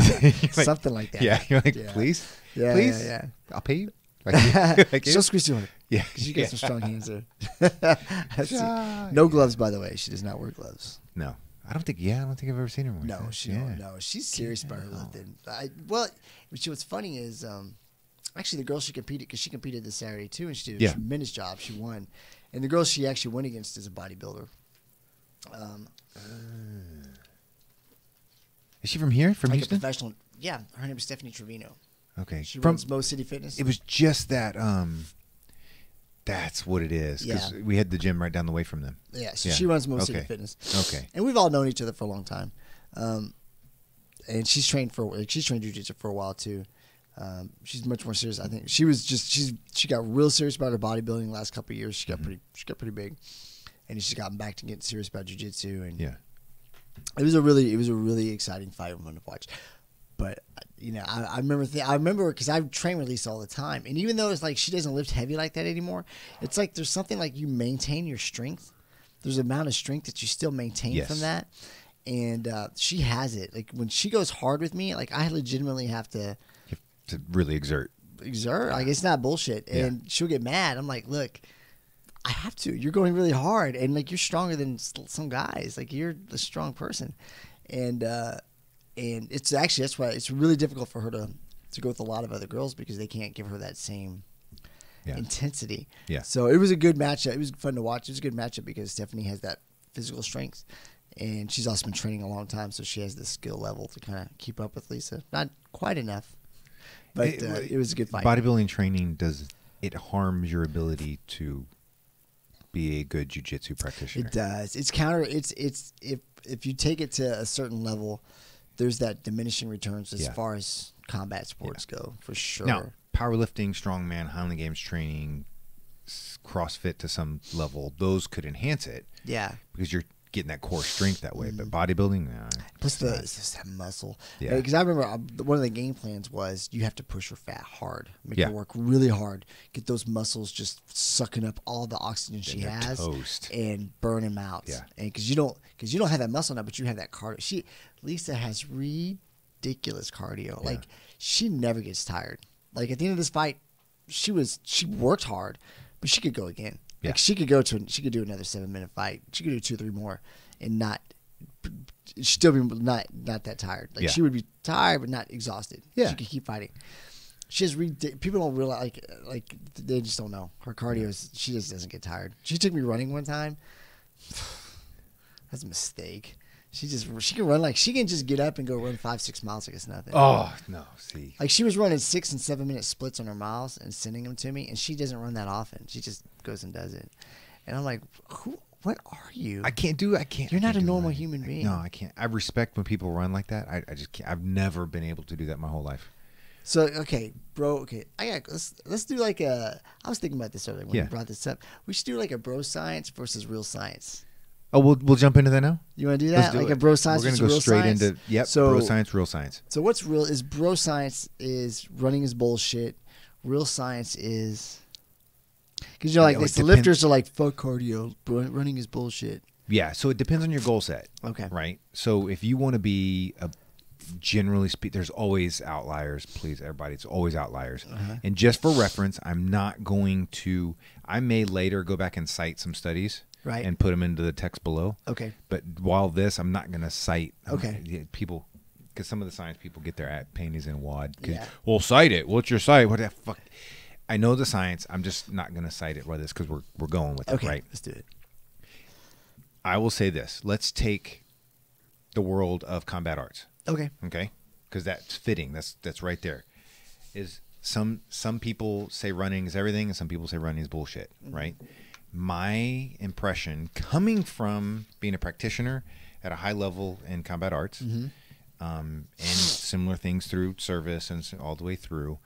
something like that. Yeah. You're like, please. Yeah. Please. Yeah. I'll pay you. Like, she'll squeeze too hard. Yeah. Because you got some strong hands there. No gloves, by the way. She does not wear gloves. No. I don't think I've ever seen her wear gloves. No, she's serious about her lifting. What's funny is, actually the girl she competed, because she competed this Saturday too, and she did a tremendous job. She won. And the girl she actually went against is a bodybuilder. Is she from here? From Houston? A professional. Yeah. Her name is Stephanie Trevino. Okay. She runs Mo City Fitness. It was just that. That's what it is. Because we had the gym right down the way from them. Yeah. So she runs Mo City Fitness. Okay. And we've all known each other for a long time. And she's trained jiu-jitsu for a while too. She's much more serious. I think she got real serious about her bodybuilding the last couple of years. She got pretty big, and she's gotten back to getting serious about jiu-jitsu. And it was a really exciting fight and fun to watch. But you know, I remember because I train with Lisa all the time, and even though it's like she doesn't lift heavy like that anymore, it's like there's something like you maintain your strength. There's an amount of strength that you still maintain from that, and she has it. Like when she goes hard with me, like I legitimately have to really exert. Like it's not bullshit. And she'll get mad. I'm like, look, I have to. You're going really hard, and like you're stronger than some guys. Like you're a strong person, and it's actually that's why it's really difficult for her to go with a lot of other girls because they can't give her that same intensity. Yeah. So it was a good matchup. It was fun to watch. It was a good matchup because Stephanie has that physical strength, and she's also been training a long time, so she has the skill level to kind of keep up with Lisa. Not quite enough, but it was a good fight. Bodybuilding training it harms your ability to be a good jiu-jitsu practitioner. It does. It's counter. It's if you take it to a certain level, there's that diminishing returns as far as combat sports go, for sure. Now, powerlifting, strongman, Highland Games training, CrossFit to some level, those could enhance it. Yeah, because you're getting that core strength that way. But bodybuilding, plus it's just that muscle. Yeah. Because I remember one of the game plans was you have to push your fat hard, make her work really hard, get those muscles just sucking up all the oxygen she has, toast. And burn them out. Yeah, and because you don't have that muscle now, but you have that cardio. Lisa has ridiculous cardio. Like she never gets tired. Like at the end of this fight, she worked hard, but she could go again. Like she could do another 7-minute fight. She could do 2 or 3 more, and still be not that tired. Like she would be tired but not exhausted. Yeah, she could keep fighting. She has people don't realize like they just don't know her cardio is. She just doesn't get tired. She took me running one time. That's a mistake. She can run she can just get up and go run 5-6 miles like it's nothing. Oh no, see, like she was running 6 and 7-minute splits on her miles and sending them to me, and she doesn't run that often. She just goes and does it, and I'm like, what are you? I can't do it. I can't. You're not a normal human being. No, I can't. I respect when people run like that. I just can't. I've never been able to do that my whole life. So okay, bro. Okay, let's do like a. I was thinking about this earlier when you brought this up. We should do like a bro science versus real science. Oh, we'll jump into that now. You want to do that? Like a bro science. We're gonna go straight into bro science, real science. So what's real is bro science is running is bullshit. Real science is because the lifters are like fuck cardio. Running is bullshit. Yeah, so it depends on your goal set. Okay. Right. So if you want to be generally speak, there's always outliers. Please, everybody, it's always outliers. And just for reference, I'm not going to. I may later go back and cite some studies. Right. And put them into the text below. Okay. But while I'm not going to cite people, because some of the science people get their panties in a wad. Well, cite it. What's your cite? What the fuck? I know the science. I'm just not going to cite it with this because we're going with it, right? Let's do it. I will say this. Let's take the world of combat arts. Okay. Okay. Because that's fitting. That's right there. Is some people say running is everything, and some people say running is bullshit, right? My impression coming from being a practitioner at a high level in combat arts and similar things through service and all the way through,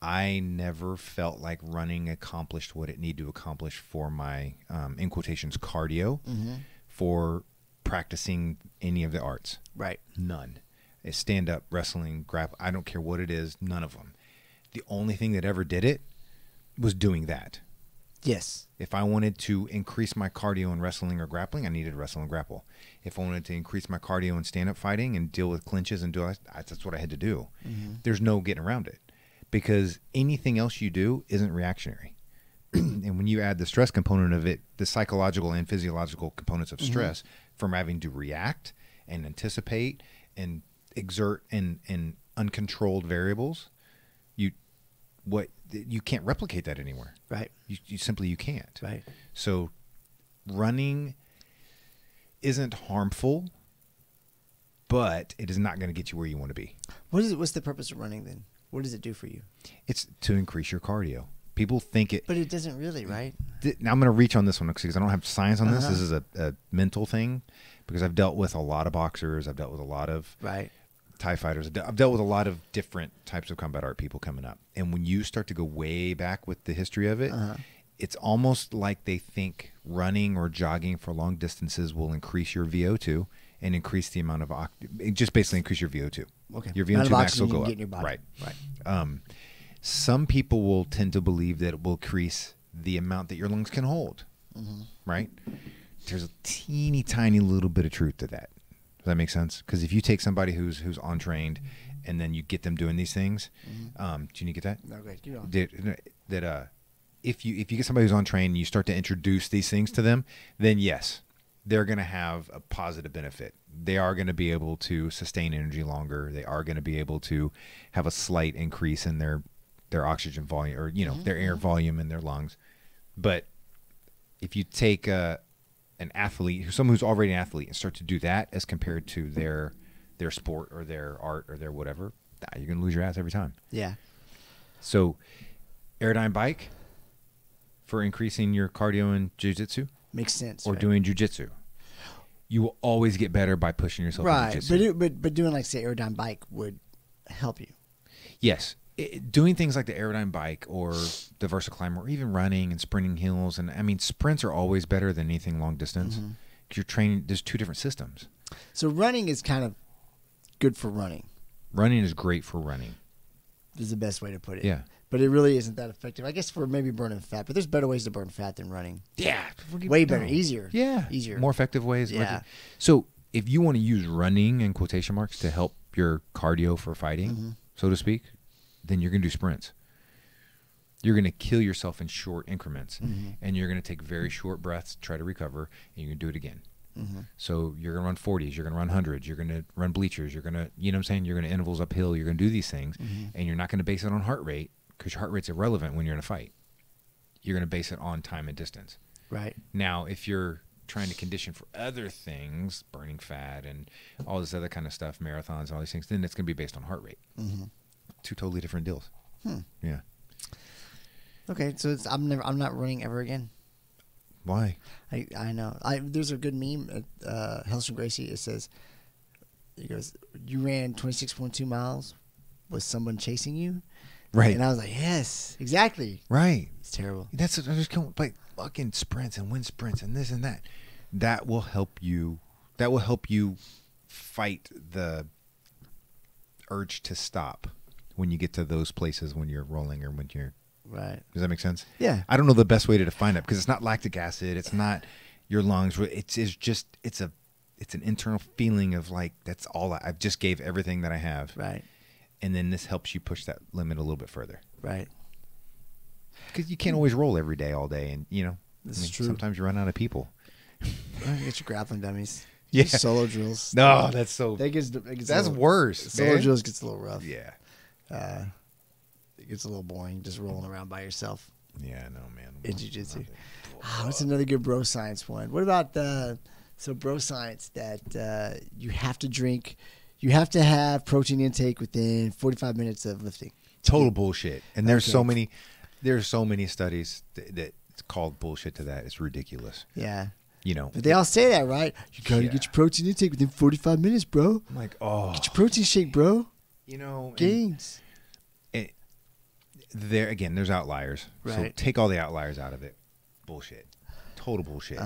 I never felt like running accomplished what it needed to accomplish for my, in quotations, cardio for practicing any of the arts. Right. None. Stand-up, wrestling, grapple, I don't care what it is, none of them. The only thing that ever did it was doing that. Yes. If I wanted to increase my cardio in wrestling or grappling, I needed to wrestle and grapple. If I wanted to increase my cardio in stand-up fighting and deal with clinches and that's what I had to do. There's no getting around it because anything else you do isn't reactionary. And when you add the stress component of it, the psychological and physiological components of stress from having to react and anticipate and exert in uncontrolled variables, you can't replicate that anywhere. Right. You simply can't. Right. So running isn't harmful, but it is not going to get you where you want to be. What's the purpose of running then? What does it do for you? It's to increase your cardio. People think it. But it doesn't really, right? Now I'm going to reach on this one because I don't have science on this. This is a mental thing because I've dealt with a lot of boxers. I've dealt with a lot of Thai fighters. I've dealt with a lot of different types of combat art people coming up. And when you start to go way back with the history of it, it's almost like they think running or jogging for long distances will increase your VO2 and increase the amount of just basically increase your VO2. Okay. Your VO2 max will go up. Right. Right. Some people will tend to believe that it will increase the amount that your lungs can hold. Right? There's a teeny tiny little bit of truth to that. Does that make sense? Because if you take somebody who's untrained and then you get them doing these things, do you get that? No, great. Keep going. If you get somebody who's untrained and you start to introduce these things to them, then yes, they're going to have a positive benefit. They are going to be able to sustain energy longer. They are going to be able to have a slight increase in their their oxygen volume, or their air volume in their lungs. But if you take an athlete, someone who's already an athlete, and start to do that as compared to their sport or their art or their whatever, you're gonna lose your ass every time. Yeah. So, Aerodyne bike for increasing your cardio in jiu-jitsu makes sense. Or doing jiu-jitsu. You will always get better by pushing yourself. Right, in jiu-jitsu. but doing like say Aerodyne bike would help you. Yes, doing things like the Aerodyne bike or the Versa Climber, or even running and sprinting hills, and I mean sprints are always better than anything long distance because you're training. There's two different systems. So running is kind of good for running. Running is great for running. Is the best way to put it. Yeah. But it really isn't that effective. I guess for maybe burning fat, but there's better ways to burn fat than running. Yeah. Way better. Easier. Yeah. Easier. More effective ways. Yeah. So if you want to use running in quotation marks to help your cardio for fighting, so to speak, then you're going to do sprints. You're going to kill yourself in short increments, and you're going to take very short breaths to try to recover, and you're going to do it again. So you're going to run 40s, you're going to run 100s, you're going to run bleachers, you're going to, you know what I'm saying? You're going to intervals uphill, you're going to do these things, and you're not going to base it on heart rate, because your heart rate's irrelevant when you're in a fight. You're going to base it on time and distance. Right. Now, if you're trying to condition for other things, burning fat and all this other kind of stuff, marathons, all these things, then it's going to be based on heart rate. Two totally different deals. Yeah. Okay, so I'm not running ever again. Why? I know. There's a good meme at Hellstrom Gracie. It says, it goes, you ran 26.2 miles. Was someone chasing you? Right. And I was like, yes, exactly. Right. It's terrible. That's I just can't like fucking sprints and wind sprints and this and that. That will help you. That will help you fight the urge to stop when you get to those places when you're rolling or when you're. Right. Does that make sense? Yeah. I don't know the best way to define it because it's not lactic acid. It's not your lungs. It's an internal feeling of like that's all I've just gave everything that I have. Right. And then this helps you push that limit a little bit further. Right. Because you can't always roll every day, all day, and This is true. Sometimes you run out of people. Get your grappling dummies. Yeah. Solo drills. No, that's so. That's worse. Solo man. drills gets a little rough. Yeah. It gets a little boring just rolling around by yourself. Yeah, no, man. In jiu-jitsu. What's another good bro science one? What about bro science that you have to drink, you have to have protein intake within 45 minutes of lifting? Total bullshit. And there's so many studies that it's called bullshit to that. It's ridiculous. Yeah. But they all say that, right? You gotta get your protein intake within 45 minutes, bro. I'm like, oh. Get your protein shake, bro. Gains. There's outliers. Right. So take all the outliers out of it. Bullshit. Total bullshit.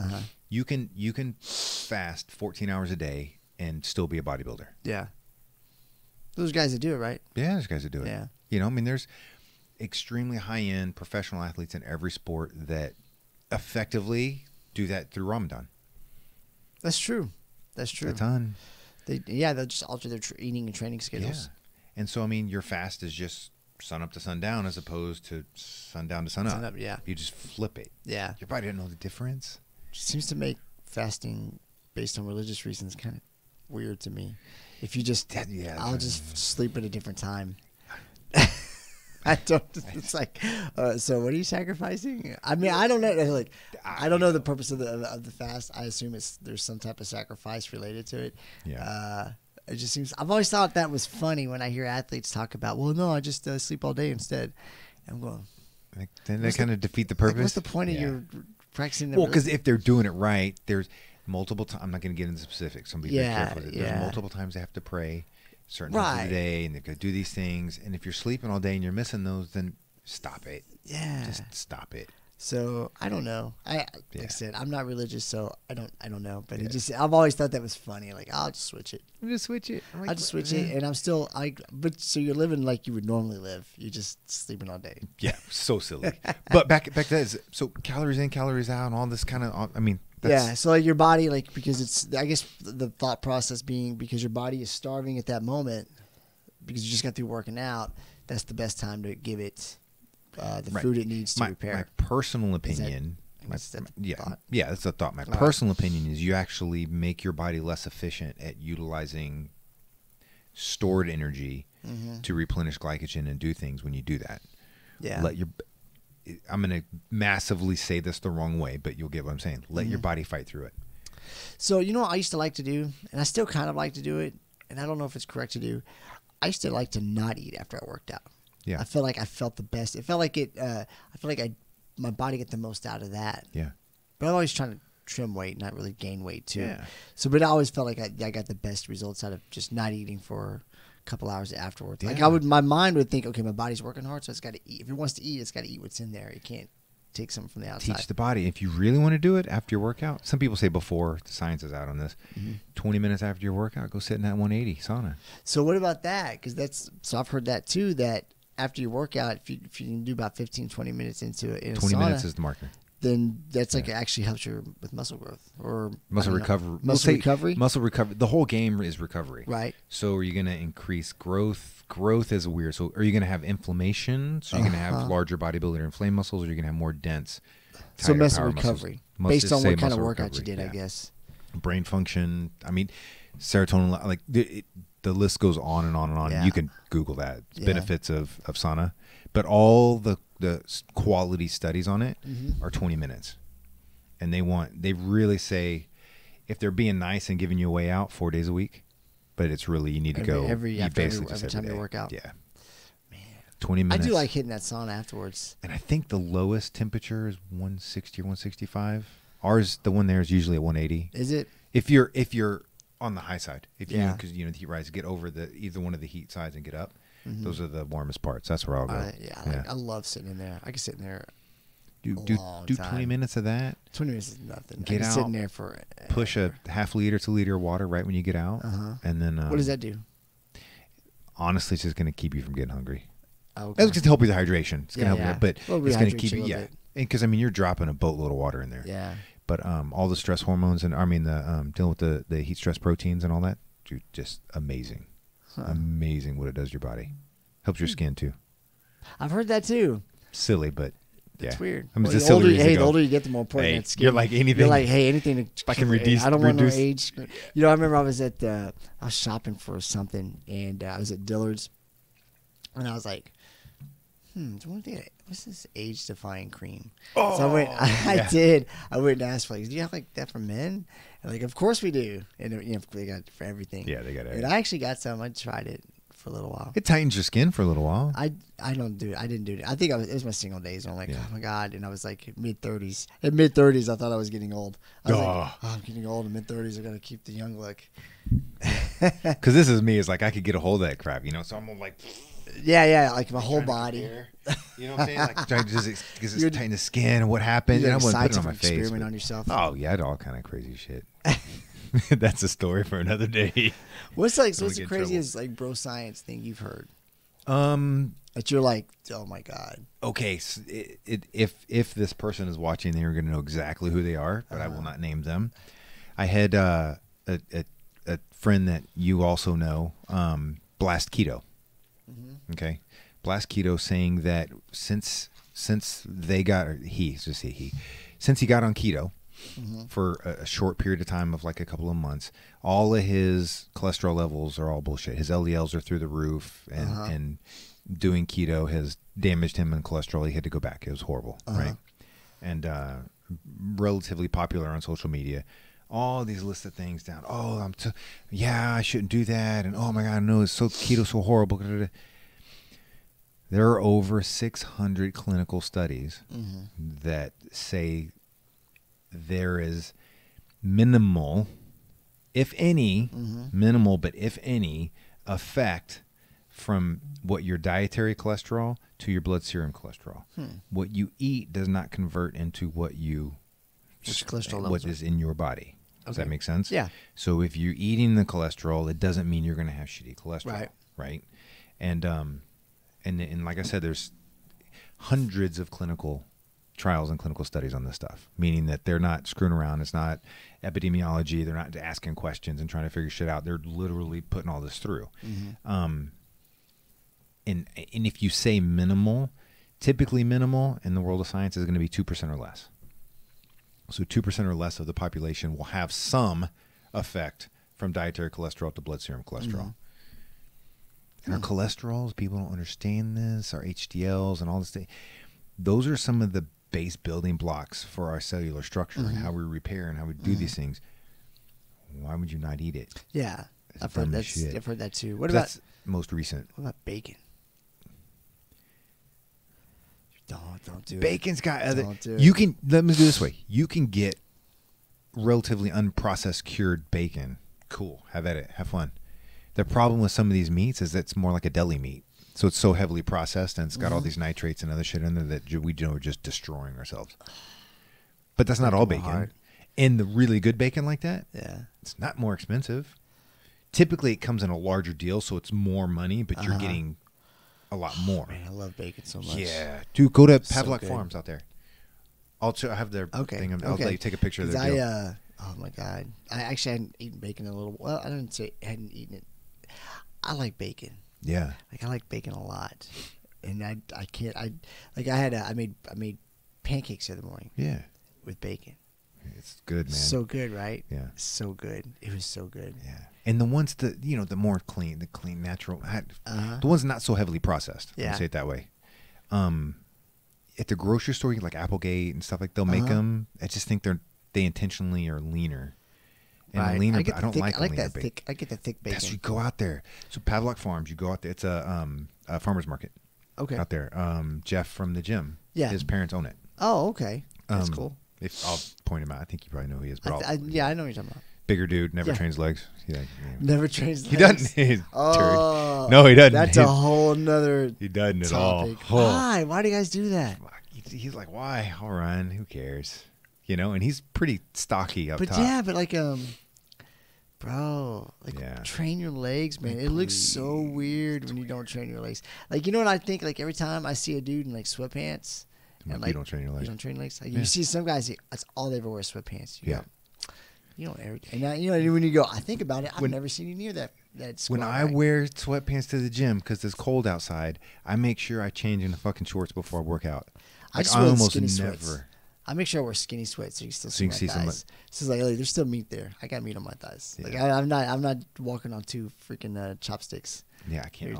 You can fast 14 hours a day and still be a bodybuilder. Yeah. Those guys that do it, right? Yeah, there's guys that do it. Yeah. There's extremely high-end professional athletes in every sport that effectively do that through Ramadan. That's true. A ton. They'll just alter their eating and training schedules. Yeah. And so, your fast is just sun up to sundown as opposed to sundown to sun up. Yeah. You just flip it. Yeah. Your body doesn't know the difference. It seems to make fasting based on religious reasons kind of weird to me. If you just, I'll just sleep at a different time. I don't. It's like, so what are you sacrificing? I don't know. Like, I don't know the purpose of the fast. I assume there's some type of sacrifice related to it. Yeah. It just seems. I've always thought that was funny when I hear athletes talk about, well, no, I just sleep all day instead. And I'm going. Then they kind of defeat the purpose. What's the point of your practicing? Well, because if they're doing it right, there's multiple times. I'm not going to get into specifics. So be very careful. There's multiple times they have to pray certain times of the day, and they've got to do these things. And if you're sleeping all day and you're missing those, then stop it. Yeah, just stop it. So I don't know. Like I said, I'm not religious, so I don't know. But I've always thought that was funny. Like, I'll just switch it. I'll just switch it, and I'm still But so you're living like you would normally live. You're just sleeping all day. Yeah, so silly. But back to that. So calories in, calories out, and all this kind of. So like your body, like, because it's, I guess the thought process being because your body is starving at that moment because you just got through working out. That's the best time to give it the food it needs to repair. My personal opinion. That's the thought. My personal opinion is you actually make your body less efficient at utilizing stored energy to replenish glycogen and do things when you do that. Yeah. I'm going to massively say this the wrong way, but you'll get what I'm saying. Let your body fight through it. So, you know what I used to like to do, and I still kind of like to do it, and I don't know if it's correct to do. I used to like to not eat after I worked out. Yeah. I felt like I felt the best. It felt like my body get the most out of that. Yeah. But I'm always trying to trim weight, not really gain weight too. Yeah. So, but I always felt like I got the best results out of just not eating for a couple hours afterwards. Yeah. Like my mind would think, okay, my body's working hard, so it's got to eat. If it wants to eat, it's got to eat what's in there. It can't take something from the outside. Teach the body. If you really want to do it after your workout, some people say before, the science is out on this, 20 minutes after your workout, go sit in that 180 sauna. So what about that? Because I've heard that too, that after your workout, if you can do about 15, 20 minutes into it in 20 a sauna, minutes is the marker. then that's like it actually helps you with muscle growth or Muscle recovery. Muscle recovery? Muscle recovery. The whole game is recovery. Right. So are you going to increase growth? Growth is weird. So are you going to have inflammation? So you're going to have larger bodybuilder inflamed muscles, or you're going to have more dense, so tighter muscle power recovery. muscles? Based on what kind of muscle workout you recovery, did, I guess. Brain function. I mean, serotonin, like the list goes on and on and on. Yeah. You can Google that. Benefits of sauna. But all the quality studies on it are 20 minutes. And they really say, if they're being nice and giving you a way out 4 days a week, but it's really, you need to go every time you work out. Yeah. Man. 20 minutes. I do like hitting that sauna afterwards. And I think the lowest temperature is 160 or 165. Ours, the one there is usually at 180. Is it? If you're on the high side, because the heat rise, get over either one of the heat sides and get up. Those are the warmest parts. That's where I'll go. I love sitting in there. I can sit in there. Do 20 minutes of that. 20 minutes is nothing. Get out. Sit in there for Push a half liter to liter of water right when you get out, and then what does that do? Honestly, it's just going to keep you from getting hungry. Okay. It's going to help with the hydration. It's going to help you, but it's going to keep you. Yeah, because you're dropping a boatload of water in there. Yeah. But all the stress hormones and dealing with the heat stress proteins and all that, dude, just amazing. Amazing what it does to your body. Helps your skin too. I've heard that too. Silly, but it's weird. I mean, the older you get, the more important it's skin. You're like anything. You're like, hey, anything. If I can reduce. I don't want no age. You know, I remember I was shopping for something, and I was at Dillard's, and I was like, what's this age-defying cream? Oh, so I did. I went and asked for, do you have like that for men? And like, of course we do. And they got it for everything. Yeah, they got everything. And I actually got some. I tried it for a little while. It tightens your skin for a little while. I don't do it. I didn't do it. I think it was my single days. And I'm like, oh my God. And I was like mid-30s. At mid-30s, I thought I was getting old. I was like, I'm getting old. In mid-30s, I got to keep the young look. Because this is me. It's like I could get a hold of that crap, So I'm like... Yeah, like my whole body. You know what I'm saying? Like trying to just tighten the skin and what happened. And I wouldn't put it on my face. Experiment on yourself. Oh yeah, I did all kind of crazy shit. That's a story for another day. What's the craziest like bro science thing you've heard? That you're like, oh my God. Okay, so if this person is watching, they're going to know exactly who they are, but I will not name them. I had a friend that you also know, Blast Keto. Okay, Blast Keto saying that since he got on keto for a short period of time of like a couple of months, all of his cholesterol levels are all bullshit. His LDLs are through the roof, and doing keto has damaged him in cholesterol. He had to go back. It was horrible, right? And relatively popular on social media. All these lists of things down. Oh, I shouldn't do that. And oh my God, no, it's keto so horrible. There are over 600 clinical studies that say there is minimal, if any, but if any, effect from what your dietary cholesterol to your blood serum cholesterol. What you eat does not convert into what is in your body. Does that make sense? Yeah. So if you're eating the cholesterol, it doesn't mean you're going to have shitty cholesterol. Right. And like I said, there's hundreds of clinical trials and clinical studies on this stuff, meaning that they're not screwing around. It's not epidemiology. They're not asking questions and trying to figure shit out. They're literally putting all this through. And if you say minimal, typically minimal in the world of science is going to be 2% or less. So 2% or less of the population will have some effect from dietary cholesterol to blood serum cholesterol. And our cholesterols, people don't understand this, our HDLs and all this thing. Those are some of the base building blocks for our cellular structure and how we repair and how we do these things. Why would you not eat it? Yeah. I've heard that too. That's most recent. What about bacon? Don't do it. Bacon's got other. Don't do You it. can, let me do it this way. You can get relatively unprocessed cured bacon. Cool. Have at it. Have fun. The problem with some of these meats is that it's more like a deli meat. So it's so heavily processed and it's got all these nitrates and other shit in there that we are just destroying ourselves. But that's not all bacon. Hard. And the really good bacon like that, it's not more expensive. Typically, it comes in a larger deal, so it's more money, but you're getting a lot more. Man, I love bacon so much. Yeah. Dude, go to So Pavlok good. Farms out there. I have their thing. I'll Okay. let you take a picture of their deal. Oh, my God. I actually hadn't eaten bacon in a little while. I didn't say I hadn't eaten it. I like bacon. Yeah. Like, I like bacon a lot. And I made pancakes the other morning. Yeah. With bacon. It's good, man. So good, right? Yeah. So good. It was so good. Yeah. And the ones that, the more clean, natural, the ones not so heavily processed. Yeah. Let me say it that way. At the grocery store, like Applegate and stuff, like they'll make them. I just think they intentionally are leaner. And Right. leaner, I but I don't like that leaner thick. bacon. I get the thick bacon. That's, you go out there. So Pavlok Farms, you go out there. It's a farmer's market out there. Jeff from the gym. Yeah. His parents own it. Oh, okay. That's cool. If I'll point him out. I think you probably know who he is. But I know what you're talking about. bigger dude, never Yeah. trains legs. Never trains He legs. doesn't. He's Oh, turd. No, he doesn't. That's a whole nother He doesn't at topic. all. Oh. Why? Why do you guys do that? He's like, why? I'll run. Who cares? And he's pretty stocky up top. But like, bro, like train your legs, man. It looks so weird when you don't train your legs. Like, you know what I think? Like, every time I see a dude in like sweatpants, and like, you don't train your legs. You don't train your legs. Like, you see some guys, that's all they ever wear, sweatpants. You don't ever. And now, when you go, I think about it. I've never seen you near that. When I wear sweatpants to the gym because it's cold outside, I make sure I change into fucking shorts before I work out. I just wear skinny sweats. I make sure I wear skinny sweats so you can still see my thighs. So it's like, there's still meat there. I got meat on my thighs. Yeah. Like, I'm not walking on two freaking chopsticks. Yeah, I can't.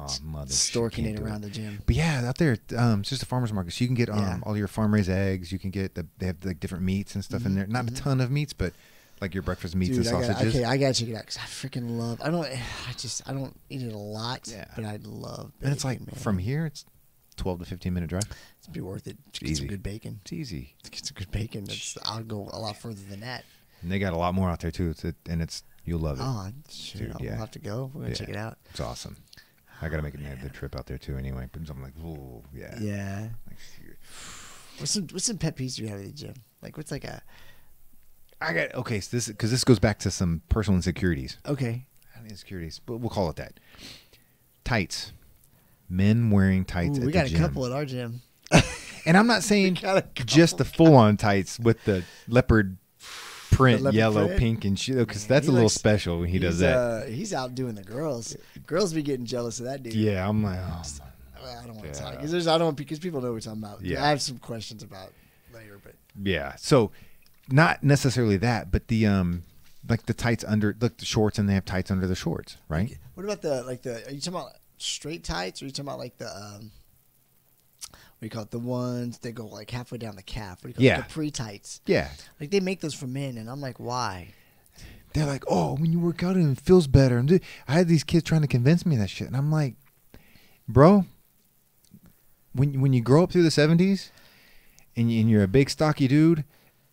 Storking it around the gym. But yeah, out there, it's just a farmer's market. So you can get all your farm raised eggs. You can get they have like different meats and stuff in there. Not a ton of meats, but like your breakfast meats and sausages. I gotta check it out because I freaking love. I don't eat it a lot. Yeah. But I love bacon. And it's like from here, it's 12 to 15 minute drive. It'd be worth it. It's get some good bacon. It's easy. To get some good bacon. I'll go a lot further than that. And they got a lot more out there too. You'll love it. Oh, dude, I'll have to go. We're gonna check it out. It's awesome. I gotta make another trip out there too. Anyway, but I'm like, oh yeah. Yeah. What's some pet peeves do you have at the gym? Like, what's like a? So this goes back to some personal insecurities. Okay. Insecurities, but we'll call it that. Tights. Men wearing tights at the gym. We got a couple at our gym. And I'm not saying just the full-on tights with the leopard print, yellow, pink, and shit, because that's a little special when he does that. He's out doing the girls. Girls be getting jealous of that dude. Yeah, I'm like, I don't want to talk because people know what we're talking about. Yeah. I have some questions about later, but yeah. So not necessarily that, but the like the tights under, like the shorts, and they have tights under the shorts, right? What about are you talking about straight tights, or are you talking about like the what do you call it, the ones that go like halfway down the calf? What do you call it? The pre-tights. Yeah. Like, they make those for men, and I'm like, why? They're like, oh, when you work out and it feels better. And I had these kids trying to convince me of that shit, and I'm like, bro, when you grow up through the 70s and you're a big stocky dude,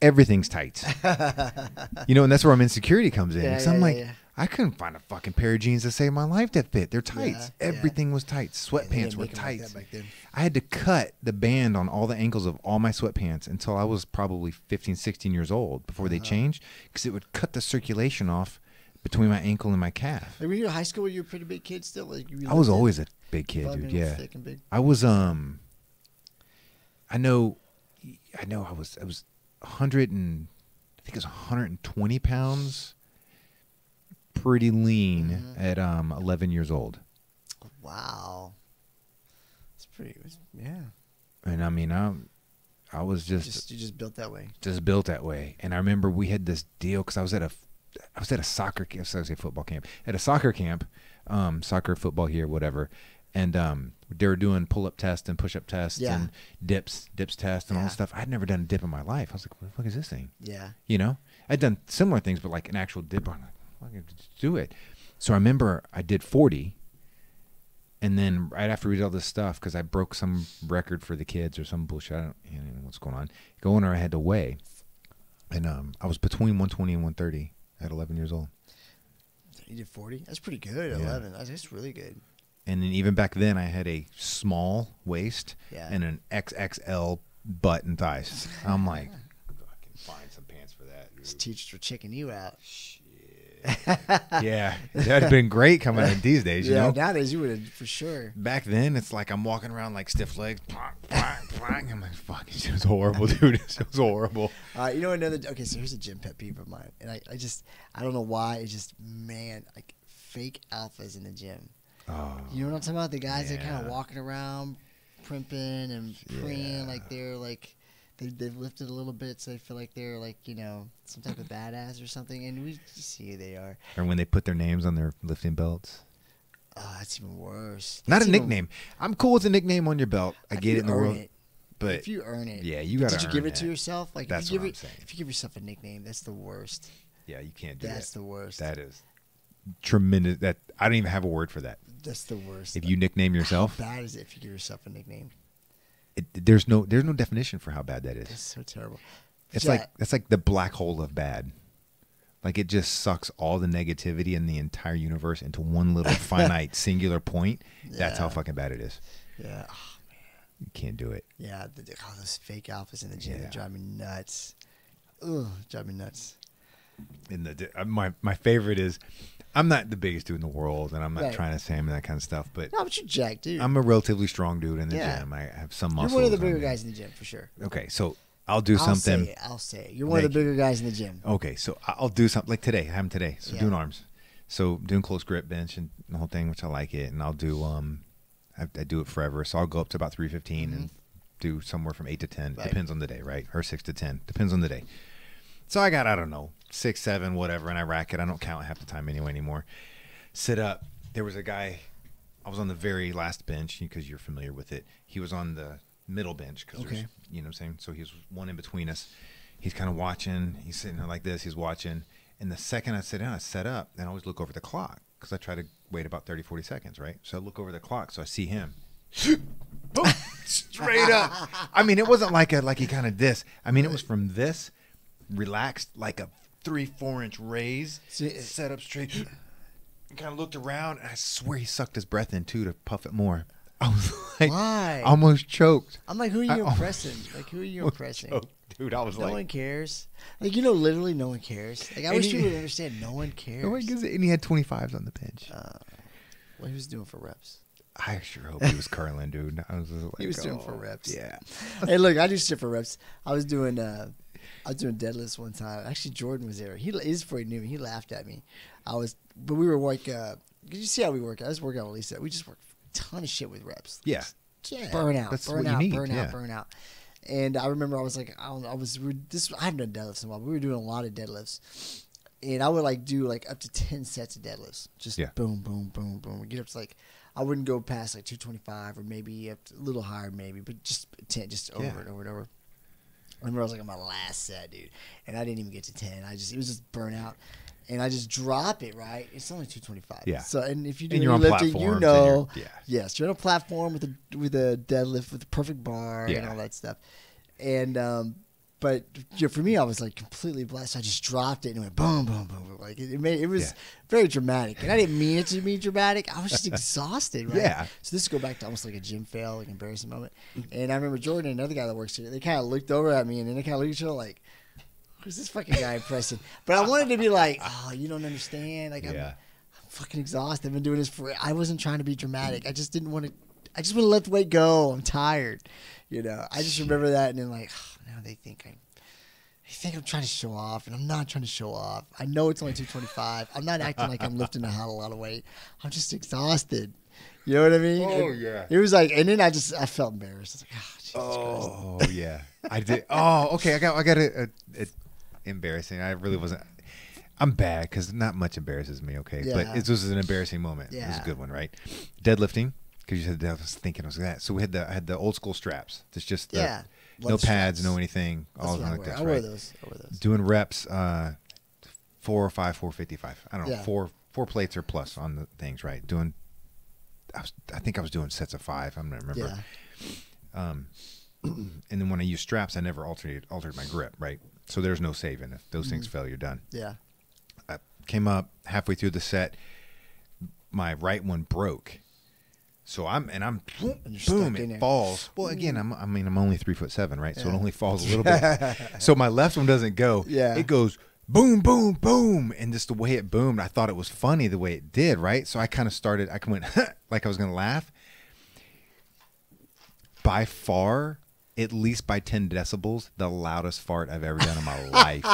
everything's tight. And that's where my insecurity comes in. Because I'm like, I couldn't find a fucking pair of jeans to save my life that fit. They're tights. Everything was tight. Sweatpants were tight. Like I had to cut the band on all the ankles of all my sweatpants until I was probably 15, 16 years old before they changed, because it would cut the circulation off between my ankle and my calf. Like, when you were in high school, were you a pretty big kid still? Like, I was always a big kid, dude. Yeah. Thick and big? I was I know I was 100 and I think it was 120 pounds. Pretty lean at 11 years old. Wow, that's pretty. Yeah. And I mean, I was you just built that way. Just built that way. And I remember we had this deal because I was at a soccer camp. I was say football camp. At a soccer camp, soccer, football here, whatever. And they were doing pull-up tests and push-up tests and dips tests and all this stuff. I'd never done a dip in my life. I was like, what the fuck is this thing? Yeah. You know? I'd done similar things, but like an actual dip. I'm like, fucking just do it. So I remember I did 40. And then right after we did all this stuff, because I broke some record for the kids or some bullshit, I don't know what's going on. Going there, I had to weigh. And I was between 120 and 130 at 11 years old. You did 40? That's pretty good at 11. That's really good. And then even back then, I had a small waist and an XXL butt and thighs. I'm like, I can find some pants for that. Dude. These teachers were checking you out. Shit. Yeah, that'd been great coming in these days. You know, nowadays you would have for sure. Back then, it's like I'm walking around like stiff legs. I'm like, fuck, it was horrible, dude. It was horrible. You know another. Okay, so here's a gym pet peeve of mine, and I don't know why. It's just like fake alphas in the gym. Oh, you know what I'm talking about? The guys that kind of walking around, primping and preying like they're like they've lifted a little bit, so they feel like they're like some type of badass or something. And we see who they are. Or when they put their names on their lifting belts. Oh, that's even worse. Not a nickname. I'm cool with a nickname on your belt. I get it in the world. But if you earn it, you got to. Did you give it to yourself? Like that's what I'm saying. If you give yourself a nickname, that's the worst. Yeah, you can't do that. That's the worst. That is tremendous. That I don't even have a word for that. That's the worst. If you nickname yourself, how bad is it if you give yourself a nickname? There's no definition for how bad that is. It's so terrible. It's like the black hole of bad. Like it just sucks all the negativity in the entire universe into one little finite singular point. That's how fucking bad it is. Yeah. Oh, man. You can't do it. Yeah. Those fake alphas in the gym they drive me nuts. Ugh, drive me nuts. And my favorite is, I'm not the biggest dude in the world, and I'm not trying to say I'm that kind of stuff, but no, but you're jacked, dude. I'm a relatively strong dude in the gym. I have some muscles. You're one of the bigger guys in the gym for sure. Okay, so I'll do something. I'll say it. You're one of the bigger guys in the gym. Okay, so I'll do something like today. I have them today. So doing arms. So doing close grip bench and the whole thing, which I like it, and I'll do I do it forever. So I'll go up to about 315 and do somewhere from 8 to 10. Right. Depends on the day, right? Or 6 to 10. Depends on the day. So I got, I don't know, 6, 7, whatever, and I rack it. I don't count half the time anymore. Sit up. There was a guy, I was on the very last bench because you're familiar with it. He was on the middle bench because there's, you know what I'm saying? So he was one in between us. He's kind of watching. He's sitting there like this. He's watching. And the second I sit down, I set up, and I always look over the clock because I try to wait about 30, 40 seconds, right? So I look over the clock, so I see him. Boom, straight up. I mean, it wasn't like he kind of this. I mean, it was from this, relaxed, like a 3-4 inch raise, set up straight. Kind of looked around, and I swear he sucked his breath in, too, to puff it more. I was like, why? Almost choked. I'm like, who are you impressing? Like, who are you impressing? Choked. Dude, I was no one cares. Like, literally no one cares. Like, I wish you would understand no one cares. No one gives it. And he had 25s on the bench. What he was doing for reps. I sure hope he was curling, dude. I was like, he was doing for reps. Yeah. Hey, look, I do shit for reps. I was doing deadlifts one time. Actually, Jordan was there. He's before he knew me. He laughed at me. But we were like, did you see how we work out? I was working out with Lisa. We just work a ton of shit with reps. Yeah. Burn out. That's burn what out. you need. Burn out. And I remember I was like, I haven't done deadlifts in a while. We were doing a lot of deadlifts. And I would do up to 10 sets of deadlifts. Just boom, boom, boom, boom. We get up to I wouldn't go past 225 or maybe up to a little higher maybe, but just 10, just over and over and over. I remember I was on my last set, dude, and I didn't even get to 10. It was just burnout. And I just drop it, right? It's only 225. Yeah. So, and if you do your lifting, yes, you're on a platform with a deadlift with a perfect bar and all that stuff. And but for me, I was completely blessed. I just dropped it and it went boom, boom, boom. It was very dramatic, and I didn't mean it to be dramatic. I was just exhausted, right? Yeah. So this go back to almost like a gym fail, embarrassing moment. And I remember Jordan, another guy that works here, they kind of looked over at me and then they kind of looked at each other like, who's this fucking guy impressing? But I wanted to be like, oh, you don't understand. I'm fucking exhausted. I've been doing this I wasn't trying to be dramatic. I just didn't want to. I just want to let the weight go. I'm tired. I just remember that, and then now they think I'm trying to show off, and I'm not trying to show off. I know it's only 225. I'm not acting like I'm lifting a hell of a lot of weight. I'm just exhausted. You know what I mean? Oh, yeah. It was and then I felt embarrassed. I was like, oh, yeah. I did. Oh, okay. I got it embarrassing. I really wasn't. I'm bad because not much embarrasses me. Okay, but this was an embarrassing moment. Yeah. It was a good one, right? Deadlifting, because you said that. I was thinking it was that. So I had the old school straps. It's just no pads, no anything. All like this. I wear those. Doing reps, 4 or 5, 455. I don't know, four plates or plus on the things, right? I think I was doing sets of 5. I'm gonna remember. Yeah. And then when I used straps, I never altered my grip, right? So there's no saving. If those things fail, you're done. Yeah. I came up halfway through the set. My right one broke. So I'm boom, it falls. Well, again, I'm only 3'7", right? So it only falls a little bit. So my left one doesn't go. Yeah. It goes boom, boom, boom, and just the way it boomed, I thought it was funny the way it did, right? So I kind of started. I went like I was gonna laugh. By far, at least by 10 decibels, the loudest fart I've ever done in my life.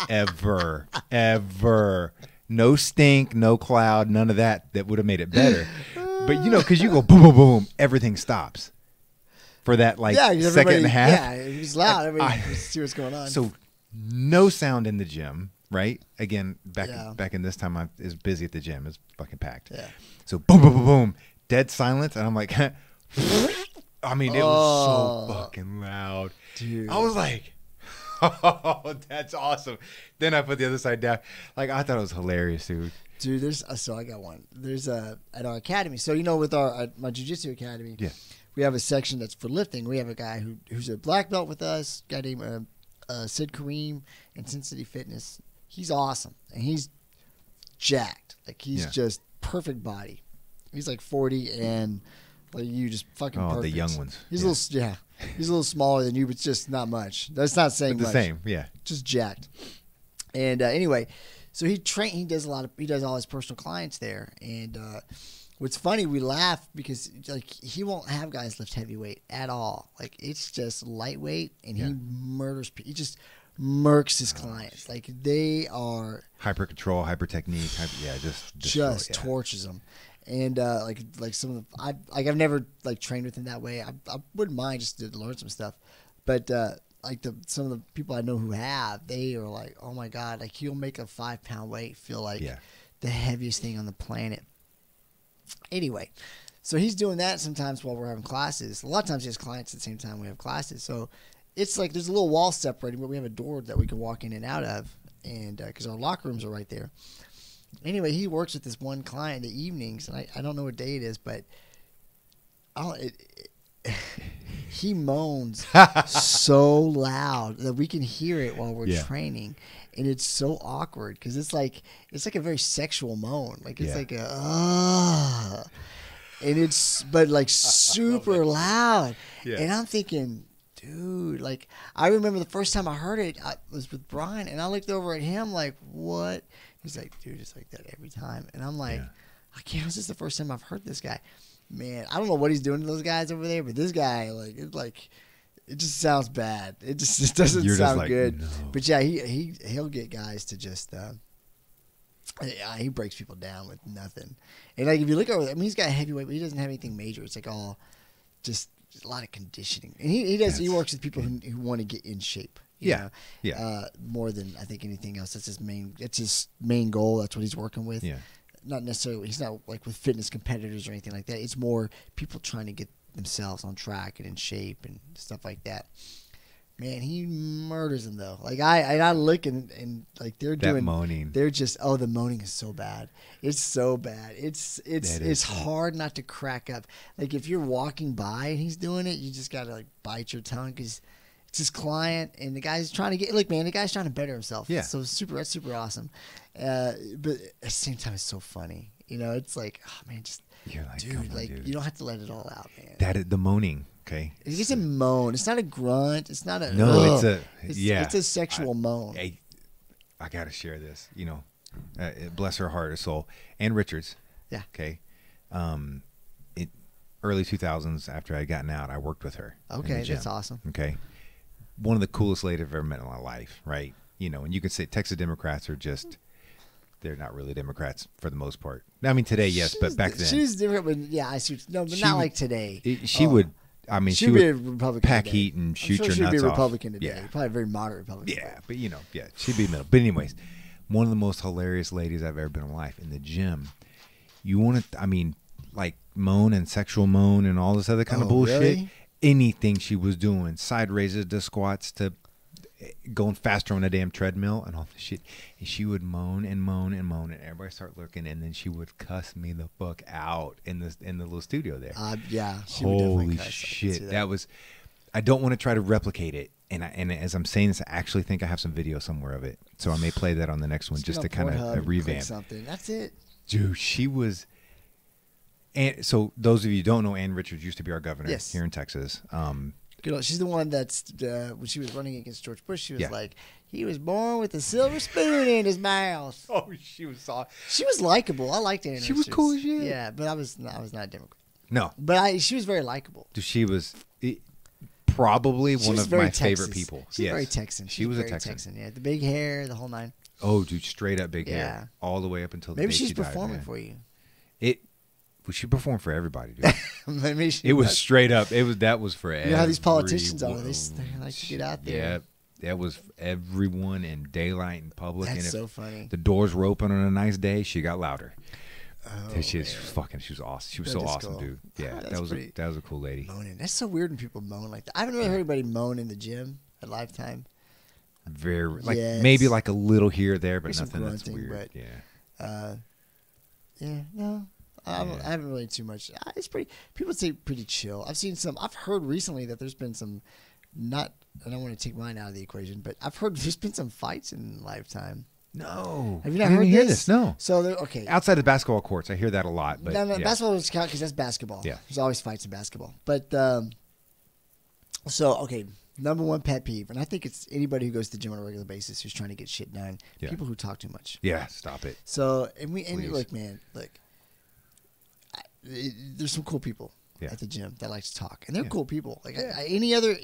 Ever. No stink, no cloud, none of that would have made it better. But, because you go boom, boom, boom, everything stops for that, second and a half. Yeah, it was loud. Everybody see what's going on. So no sound in the gym, right? Again, back in this time, I was busy at the gym. It was fucking packed. Yeah. So boom, boom, boom, boom, dead silence. And I'm like... I mean, it was so fucking loud. Dude. I was like, oh, that's awesome. Then I put the other side down. Like, I thought it was hilarious, dude. Dude, so I got one. There's at our academy. So, with my jiu-jitsu academy, we have a section that's for lifting. We have a guy who's a black belt with us, a guy named Sid Kareem in Sin City Fitness. He's awesome. And he's jacked. Like, he's just perfect body. He's like 40 and... Like you just fucking perfect. The young ones. He's he's a little smaller than you, but just not much. That's not saying much. The same, yeah. Just jacked. And anyway, so he does all his personal clients there. And what's funny, we laugh because he won't have guys lift heavyweight at all. Like it's just lightweight, and he murders. He just murks his clients. Like they are hyper control, hyper technique. Just torches them. And like some of the, I've never trained with him that way. I wouldn't mind just to learn some stuff, but some of the people I know who have, they are like, oh my god, like he'll make a 5-pound weight feel like the heaviest thing on the planet. Anyway, so he's doing that sometimes while we're having classes. A lot of times he has clients at the same time we have classes. So it's like there's a little wall separating, but we have a door that we can walk in and out of, and because our locker rooms are right there. Anyway, he works with this one client in the evenings, and I don't know what day it is, but he moans so loud that we can hear it while we're training, and it's so awkward because it's like a very sexual moan, like it's like a and it's super loud, and I'm thinking, dude, like I remember the first time I heard it, I was with Brian, and I looked over at him like, what? He's like, dude, it's like that every time. And I'm like, I can't. This is the first time I've heard this guy. Man, I don't know what he's doing to those guys over there, but this guy, it just sounds bad. It just doesn't sound good. No. But yeah, he'll get guys to just he breaks people down with nothing. And like if you look over, he's got heavyweight, but he doesn't have anything major. It's like all just a lot of conditioning. And he works with people who want to get in shape. More than I think anything else. That's his main goal. That's what he's working with. Yeah. Not necessarily. He's not like with fitness competitors or anything like that. It's more people trying to get themselves on track and in shape and stuff like that. Man, he murders them though. Like I look and like they're that doing moaning. They're just the moaning is so bad. It's so bad. It's hard not to crack up. Like if you're walking by and he's doing it, you just gotta bite your tongue because. It's his client, and the guy's trying to the guy's trying to better himself. Yeah. So that's super awesome. But at the same time, it's so funny. It's like, oh man, just you're like, dude, you don't have to let it all out, man. That is the moaning. Okay. It's a moan. It's not a grunt. It's not a It's a sexual moan. I gotta share this. Bless her heart or soul. Ann Richards. Yeah. Okay. Early 2000s, after I had gotten out, I worked with her. Okay, that's awesome. Okay. One of the coolest ladies I've ever met in my life, right? And you could say Texas Democrats are just, they're not really Democrats for the most part. I mean, today, yes, but back then. She's different, but I see. No, but not like today. She would be a Republican pack today. Heat and shoot your nuts off. She'd be a Republican today. Probably a very moderate Republican. Yeah, but she'd be middle. But anyways, one of the most hilarious ladies I've ever been in my life in the gym. You want to, I mean, like moan and sexual moan and all this other kind of bullshit. Really? Anything she was doing, side raises to squats to going faster on a damn treadmill and all this shit. And she would moan and moan and moan, and everybody start looking, and then she would cuss me the fuck out in the little studio there. Yeah, she would definitely cuss. Holy shit, that was. I don't want to try to replicate it, and as I'm saying this, I actually think I have some video somewhere of it, so I may play that on the next one just to kind of revamp something. That's it, dude. She was. And so those of you who don't know, Ann Richards used to be our governor here in Texas. She's the one that's when she was running against George Bush, she was like, he was born with a silver spoon in his mouth. Oh, she was soft. She was likable. I liked Ann Richards. She was cool as shit. Yeah, but I was not a Democrat. No, but she was very likable. She was probably one of my favorite people. She's very Texan. She was a Texan. Yeah, the big hair, the whole nine. Oh, dude, straight up big hair, all the way up until the maybe day she's she died, performing for you. Well, she performed for everybody, dude. Maybe it was straight up. That was for everyone. You know how these politicians are. They like to get out there. Yeah, that was everyone in daylight and public. That's and so funny. The doors were open on a nice day. She got louder. Oh, she was awesome. She was so awesome, cool. Dude. Yeah, that was a cool lady. Moaning. That's so weird when people moan like that. I haven't really heard anybody moan in the gym at Lifetime. Very maybe like a little here or there, but nothing grunting, that's weird. No. I haven't really too much. It's people say pretty chill. I've heard recently that there's been some, I don't want to take mine out of the equation, but I've heard there's been some fights in Lifetime. No. Have you not heard this? No. So, okay. Outside of basketball courts, I hear that a lot. But basketball doesn't count because that's basketball. Yeah. There's always fights in basketball. But, okay, number one pet peeve, and I think it's anybody who goes to the gym on a regular basis who's trying to get shit done, people who talk too much. Yeah, stop it. So, look, man, there's some cool people at the gym that like to talk, and they're cool people. Like any other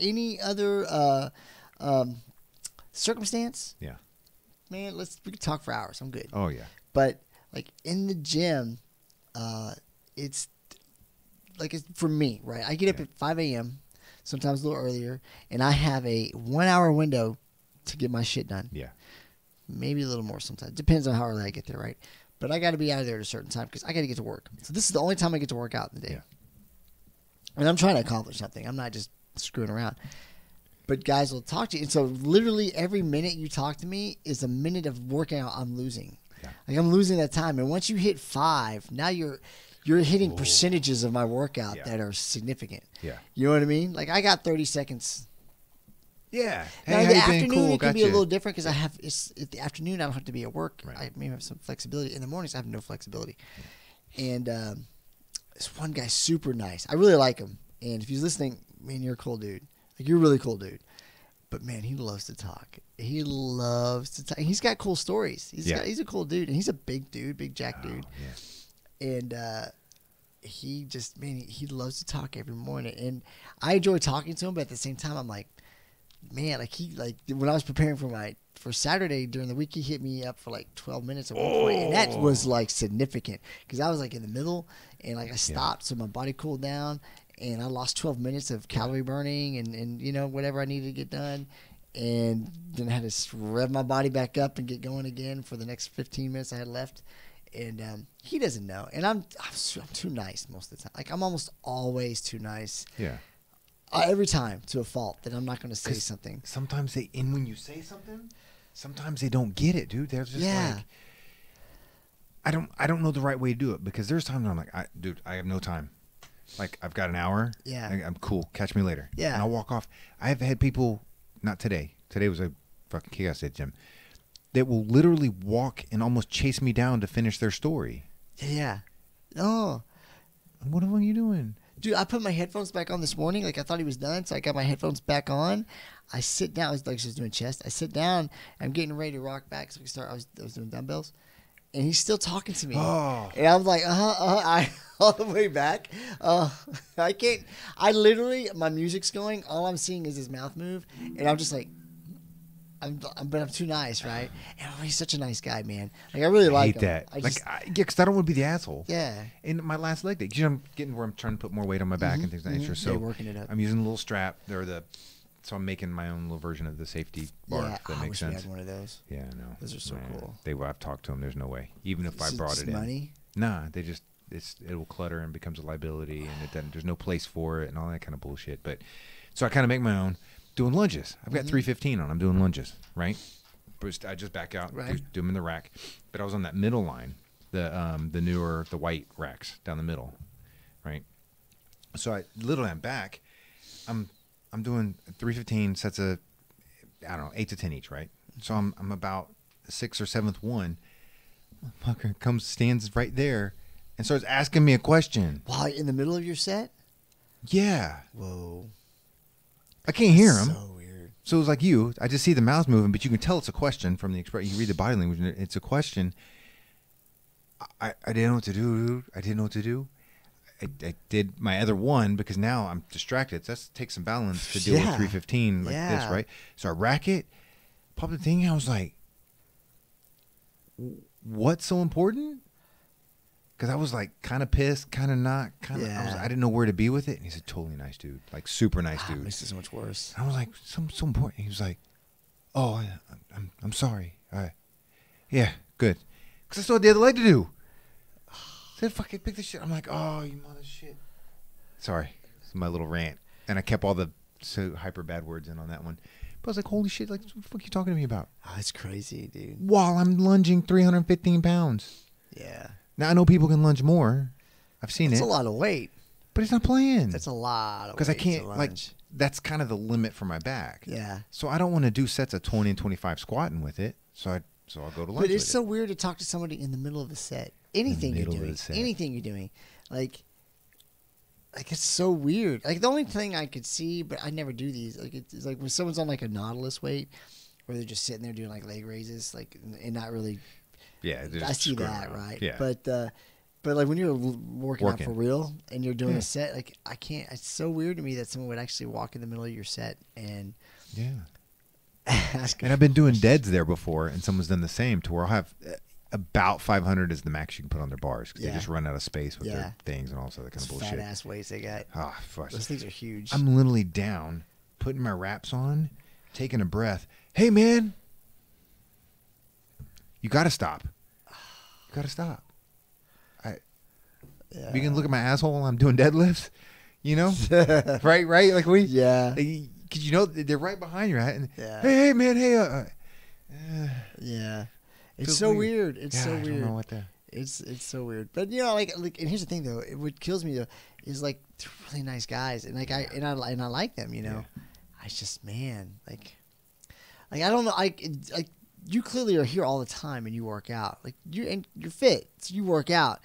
circumstance, man, we can talk for hours. I'm good. Oh yeah. But like in the gym, it's for me, right? I get up at 5 a.m., sometimes a little earlier, and I have a 1 hour window to get my shit done. Yeah. Maybe a little more sometimes. Depends on how early I get there, right? But I got to be out of there at a certain time because I got to get to work. So this is the only time I get to work out in the day. Yeah. And I'm trying to accomplish something. I'm not just screwing around. But guys will talk to you. And so literally every minute you talk to me is a minute of working out I'm losing. Yeah. Like I'm losing that time. And once you hit 5, now you're hitting percentages of my workout that are significant. Yeah. You know what I mean? Like I got 30 seconds. Yeah. Now, in the afternoon, it can be a little different because it's the afternoon. I don't have to be at work. Right. I may have some flexibility. In the mornings, I have no flexibility. Yeah. And this one guy's super nice. I really like him. And if he's listening, man, you're a cool dude. Like you're a really cool dude. But man, he loves to talk. He loves to talk. He's got cool stories. He's a cool dude, and he's a big dude, big jack dude. Yeah. And he loves to talk every morning. And I enjoy talking to him, but at the same time, I'm like, man, when I was preparing for Saturday during the week, he hit me up for like 12 minutes at one point, and that was like significant because I was like in the middle, and like I stopped, so my body cooled down, and I lost 12 minutes of calorie burning and whatever I needed to get done, and then I had to rev my body back up and get going again for the next 15 minutes I had left. And he doesn't know, and I'm too nice most of the time. Like I'm almost always too nice. Yeah. Every time to a fault that I'm not going to say something. Sometimes when you say something, sometimes they don't get it, dude. They're just like, I don't know the right way to do it because there's times when I'm like, dude, I have no time. Like I've got an hour. Yeah. I'm cool. Catch me later. Yeah. And I'll walk off. I have had people, not today. Today was a fucking chaos at gym. That will literally walk and almost chase me down to finish their story. Yeah. Oh. What are you doing? Dude, I put my headphones back on this morning. Like, I thought he was done, so I got my headphones back on. I sit down. I was just doing chest. I sit down. I'm getting ready to rock back, so we start. I was doing dumbbells, and he's still talking to me. Oh. And I was like, I all the way back. I can't. I literally, my music's going. All I'm seeing is his mouth move, and I'm just like, but I'm too nice, right? And he's such a nice guy, man. Like I really like him. That. Because I don't want to be the asshole. Yeah. In my last leg day, I'm getting where I'm trying to put more weight on my back and things like that. So working it up. I'm using a little strap or the So I'm making my own little version of the safety bar. Yeah, If that I makes wish sense. we had one of those. Yeah, I know. Those are so cool. I've talked to them. There's no way. Even if I brought it in. Money? Nah, it will clutter and becomes a liability, and it doesn't. There's no place for it and all that kind of bullshit. But so I kind of make my own. Doing lunges. I've got 315 on. I'm doing lunges, right? I just back out, do them in the rack. But I was on that middle line, the white racks down the middle, right? So I'm back. I'm doing 315 sets of, I don't know, 8 to 10 each, right? So I'm about the 6th or 7th one. Motherfucker stands right there and starts asking me a question. While in the middle of your set? Yeah. Whoa. I can't hear him. So weird. So it was like I just see the mouth moving, but you can tell it's a question from the expression. You read the body language, and it's a question. I didn't know what to do, dude. I didn't know what to do. I did my other one because now I'm distracted. So that takes some balance to deal with 315 like this, right? So I rack it, pop the thing, and I was like, what's so important? Because I was like kind of pissed, kind of not, kind of. I didn't know where to be with it. And he's a totally nice dude, like super nice dude. Makes it so much worse. And I was like, so important. He was like, oh, I'm sorry. All right, yeah, good. Because I still had the other leg to do. I said, fucking pick this shit. I'm like, oh, you mother shit. Sorry, it's my little rant, and I kept all the hyper bad words in on that one. But I was like, holy shit, like, what the fuck are you talking to me about? Oh, that's crazy, dude. While I'm lunging 315 pounds. Yeah. Now, I know people can lunge more. I've seen it. That's a lot of weight. But it's not playing. That's a lot of weight. Because I can't, like, that's kind of the limit for my back. Yeah. So I don't want to do sets of 20 and 25 squatting with it. So I'll go to lunge. But it's so weird to talk to somebody in the middle of a set. Anything you're doing. Like it's so weird. Like the only thing I could see, but I never do these. Like it's like when someone's on like a Nautilus weight, where they're just sitting there doing like leg raises, like and not really. Yeah, I see that, right? Yeah. But like when you're working out for real and you're doing a set, like I can't. It's so weird to me that someone would actually walk in the middle of your set and ask. And I've been doing deads there before, and someone's done the same to where I'll have about 500 is the max you can put on their bars because they just run out of space with their things and all that kind of bullshit. Fat ass weights they got. Oh, fuck. Those things are huge. I'm literally down, putting my wraps on, taking a breath. Hey, man, you got to stop. You got to stop. You can look at my asshole while I'm doing deadlifts, you know? right? Like because you know they're right behind you, right? And, hey, man, hey. It's so weird. It's so weird. I don't know what it's so weird. But you know, like, and here's the thing though. What kills me though is like they're really nice guys, and like I like them. You know, I just like I don't know. Like you clearly are here all the time and you work out. Like you're fit, so you work out.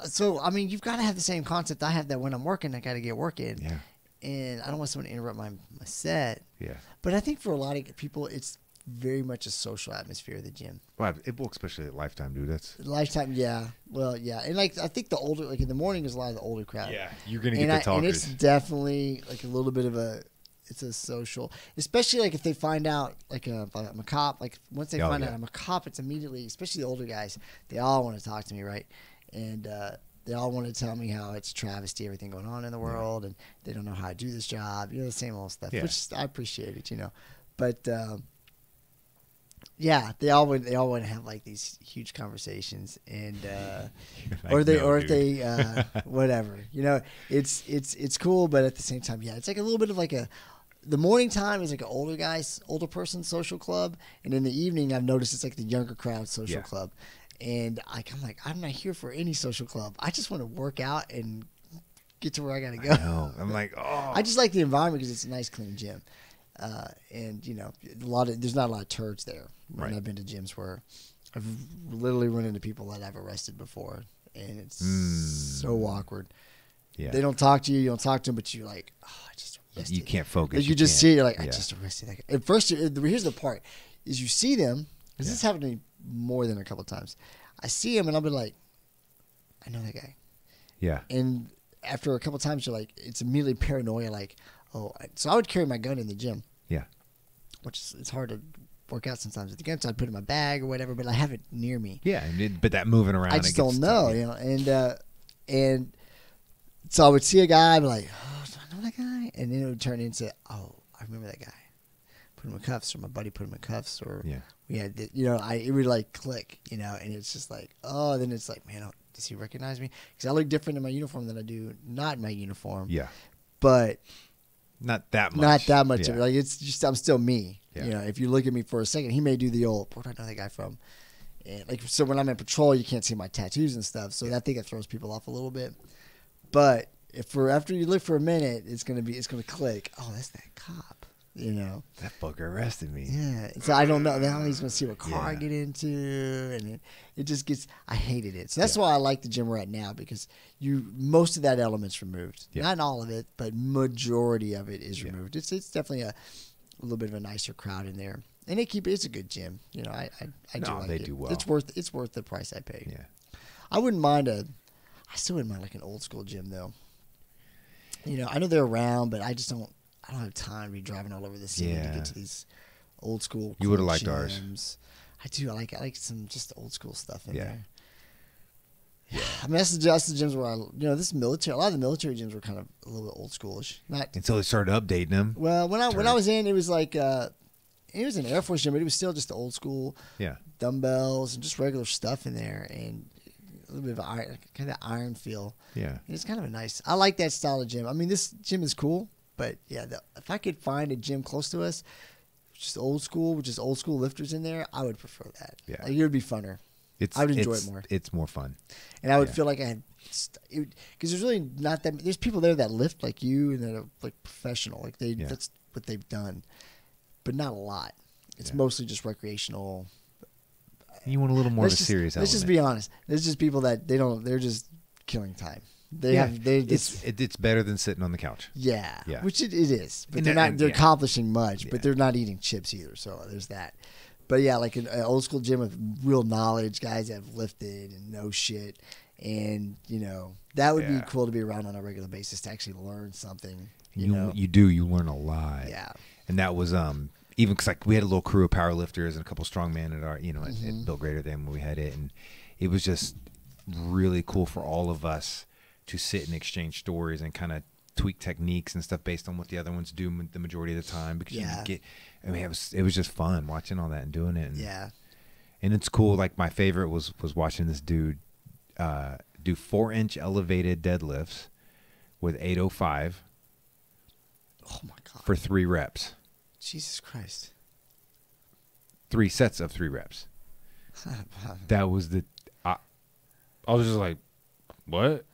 So I mean, you've got to have the same concept I have that when I'm working, I got to get work in. Yeah. And I don't want someone to interrupt my set. Yeah. But I think for a lot of people, it's very much a social atmosphere of the gym. Well, especially at Lifetime, dude. That's Lifetime, yeah. Well, yeah, and like I think the older, like in the morning, is a lot of the older crowd. Yeah, you're gonna get the talkers, and it's definitely like a little bit of it's a social, especially like if they find out like I'm a cop. Like once they find out I'm a cop, it's immediately, especially the older guys, they all want to talk to me, right? And they all want to tell me how it's a travesty, everything going on in the world, and they don't know how to do this job. You know, the same old stuff, which I appreciate it, you know. But yeah, they all want to have like these huge conversations, and or they whatever, you know. It's cool, but at the same time, it's like a little bit of like the morning time is like an older person social club, and in the evening I've noticed it's like the younger crowd social club. And I'm not here for any social club. I just want to work out and get to where I got to go. I know. I'm like, oh. I just like the environment because it's a nice, clean gym. And, you know, there's not a lot of turds there. When I've been to gyms where I've literally run into people that I've arrested before. And it's so awkward. Yeah. They don't talk to you. You don't talk to them, but you're like, oh, I just arrested. You can't focus. Like you just see it. You're like, I just arrested that guy. At first, here's the part, is you see them. Because this happened to me more than a couple of times. I see him and I'll be like, I know that guy. Yeah. And after a couple of times, you're like, it's immediately paranoia. Like, so I would carry my gun in the gym. Yeah. Which it's hard to work out sometimes with the gun. So I'd put it in my bag or whatever, but I have it near me. Yeah. But that moving around. I just don't know, you know. And so I would see a guy, I'd be like, oh, do I know that guy? And then it would turn into, oh, I I remember that guy. Put him in cuffs, or my buddy put him in cuffs, or Yeah. we had, it would like click, and it's just like, oh, then it's like, man, does he recognize me? Because I look different in my uniform than I do not in my uniform. Yeah. But not that much. Not that much Yeah. of it. Like, it's just, I'm still me. Yeah. If you look at me for a second, he may do the old, where do I know that guy from? And like, so when I'm in patrol, you can't see my tattoos and stuff. So I think it throws people off a little bit. But after you look for a minute, it's gonna click. Oh, that's that cop. That fucker arrested me. Yeah. So I don't know. Now he's gonna see what car I Yeah. get into, and it just gets. I hated it. So that's why I like the gym we're at now, because most of that element's removed. Yeah. Not all of it, but majority of it is Yeah. removed. It's definitely a little bit of a nicer crowd in there, and it's a good gym. I do like they it. do well. It's worth the price I pay. Yeah. I still wouldn't mind like an old school gym though. I know they're around, but I don't have time to be driving all over the city to Yeah. get to these old school. You would've liked ours. gyms. I do. I like some just old school stuff in Yeah. there. Yeah. I mean, that's the gyms where this military. A lot of the military gyms were kind of a little bit old schoolish. Not Until they started updating them. well. When I was in, it was like it was an Air Force gym, but it was still just the old school Yeah. dumbbells and just regular stuff in there, and a little bit of iron, kind of iron feel. Yeah. It's kind of a nice. I like that style of gym. I mean, this gym is cool, but yeah, if I could find a gym close to us, just old school, with just old school lifters in there, I would prefer that. Yeah. Like, it would be funner. I would enjoy it more. It's more fun. And I would feel like I had, because there's really not that. There's people there that lift like you and that are like professional, like that's what they've done, but not a lot. It's mostly just recreational. You want a little more of a serious element. Let's just be honest. There's just people that they're just killing time. It's better than sitting on the couch. Yeah. Yeah. Which it is. But And they're accomplishing much, Yeah. but they're not eating chips either. So there's that. But yeah, like an old school gym with real knowledge, guys that have lifted and know shit. And, that would be cool to be around on a regular basis to actually learn something. You learn a lot. Yeah. And that was even because we had a little crew of power lifters and a couple strongmen at our at Bill Greater than when we had it, and it was just really cool for all of us to sit and exchange stories and kind of tweak techniques and stuff based on what the other ones do the majority of the time, because it was just fun watching all that and doing it. And, and it's cool. Like, my favorite was watching this dude do 4-inch elevated deadlifts with 805. Oh my God. For 3 reps. Jesus Christ. 3 sets of 3 reps. That was I was just like, what?